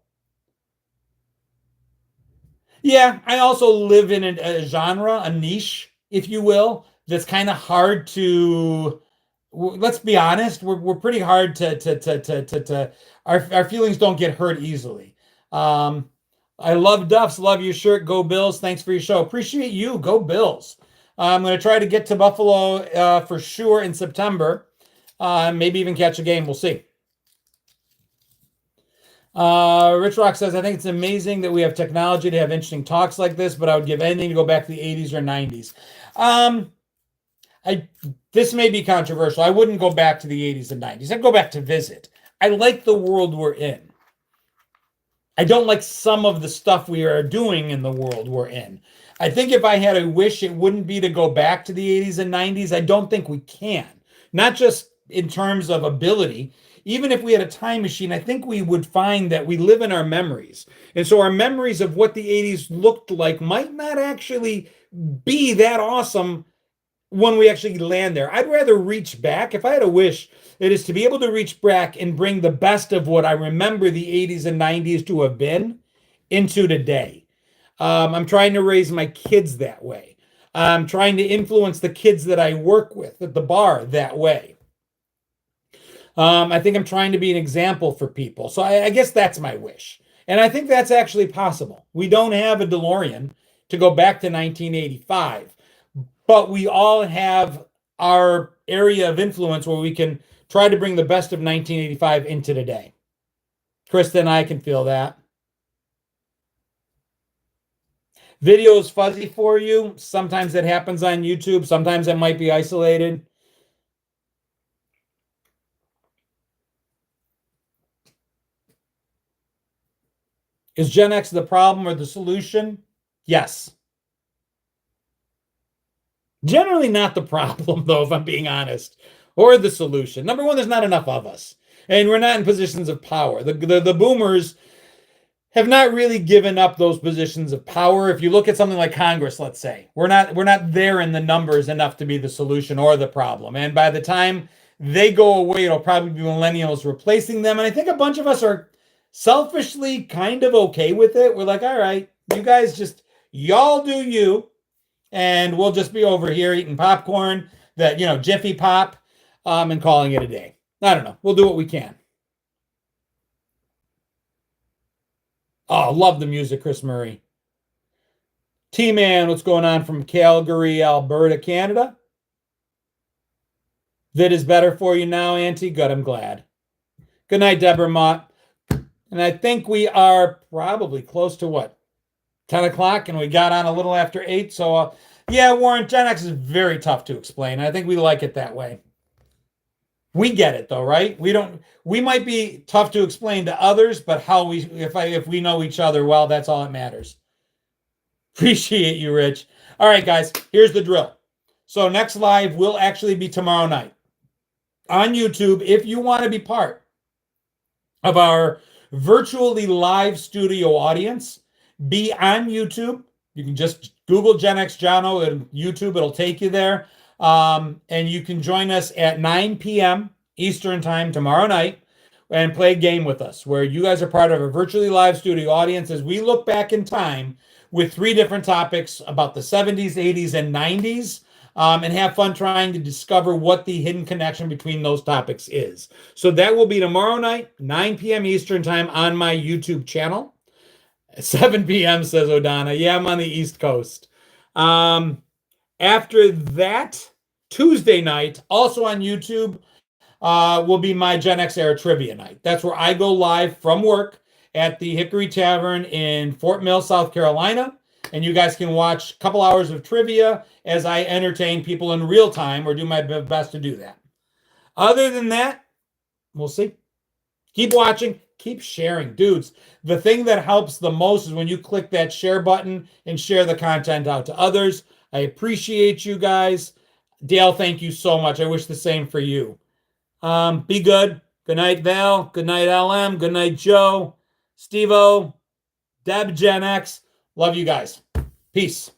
Yeah, I also live in a genre, a niche, if you will, that's kind of hard to. Let's be honest. We're pretty hard to our feelings don't get hurt easily. I love Duff's. Love your shirt. Go Bills. Thanks for your show. Appreciate you. Go Bills. I'm going to try to get to Buffalo for sure in September. Maybe even catch a game. We'll see. Rich Rock says, I think it's amazing that we have technology to have interesting talks like this, but I would give anything to go back to the 80s or 90s. This may be controversial. I wouldn't go back to the 80s and 90s. I'd go back to visit. I like the world we're in. I don't like some of the stuff we are doing in the world we're in. I think if I had a wish, it wouldn't be to go back to the 80s and 90s. I don't think we can. Not just in terms of ability. Even if we had a time machine, I think we would find that we live in our memories. And so our memories of what the 80s looked like might not actually be that awesome when we actually land there. I'd rather reach back. If I had a wish, it is to be able to reach back and bring the best of what I remember the 80s and 90s to have been into today. I'm trying to raise my kids that way. I'm trying to influence the kids that I work with at the bar that way. I think I'm trying to be an example for people. So I guess that's my wish. And I think that's actually possible. We don't have a DeLorean to go back to 1985, but we all have our area of influence where we can try to bring the best of 1985 into today. Krista and I can feel that. Video is fuzzy for you. Sometimes that happens on YouTube. Sometimes it might be isolated. Is Gen X the problem or the solution? Yes. Generally not the problem, though, if I'm being honest, or the solution. Number one, there's not enough of us, and we're not in positions of power. The boomers have not really given up those positions of power. If you look at something like Congress, let's say, we're not there in the numbers enough to be the solution or the problem. And by the time they go away, it'll probably be millennials replacing them. And I think a bunch of us are selfishly kind of okay with it. We're like, all right, you guys just, y'all do you, and we'll just be over here eating popcorn, that, Jiffy Pop, and calling it a day. I don't know. We'll do what we can. Oh, love the music, Chris Murray. T-Man, what's going on from Calgary, Alberta, Canada? Vid is better for you now, Auntie. Good, I'm glad. Good night, Deborah Mott. And I think we are probably close to what? 10 o'clock, and we got on a little after 8. So, yeah, Warren, Gen X is very tough to explain. I think we like it that way. We get it though, right? We might be tough to explain to others, but if we know each other well, that's all that matters. Appreciate you, Rich. All right, guys, here's the drill. So next live will actually be tomorrow night on YouTube. If you want to be part of our virtually live studio audience, be on YouTube. You can just Google Gen X Jono and YouTube. It'll take you there. And you can join us at 9 p.m. Eastern time tomorrow night and play a game with us where you guys are part of a virtually live studio audience as we look back in time with 3 different topics about the 70s, 80s, and 90s, and have fun trying to discover what the hidden connection between those topics is. So that will be tomorrow night, 9 p.m. Eastern time on my YouTube channel. 7 p.m. says O'Donna. Yeah, I'm on the East Coast. After that, Tuesday night, also on YouTube, will be my Gen X era trivia night. That's where I go live from work at the Hickory Tavern in Fort Mill, South Carolina. And you guys can watch a couple hours of trivia as I entertain people in real time, or do my best to do that. Other than that, we'll see. Keep watching. Keep sharing. Dudes, the thing that helps the most is when you click that share button and share the content out to others. I appreciate you guys. Dale, thank you so much. I wish the same for you. Be good. Good night, Val. Good night, LM. Good night, Joe. Steve-O. Deb, Gen X. Love you guys. Peace.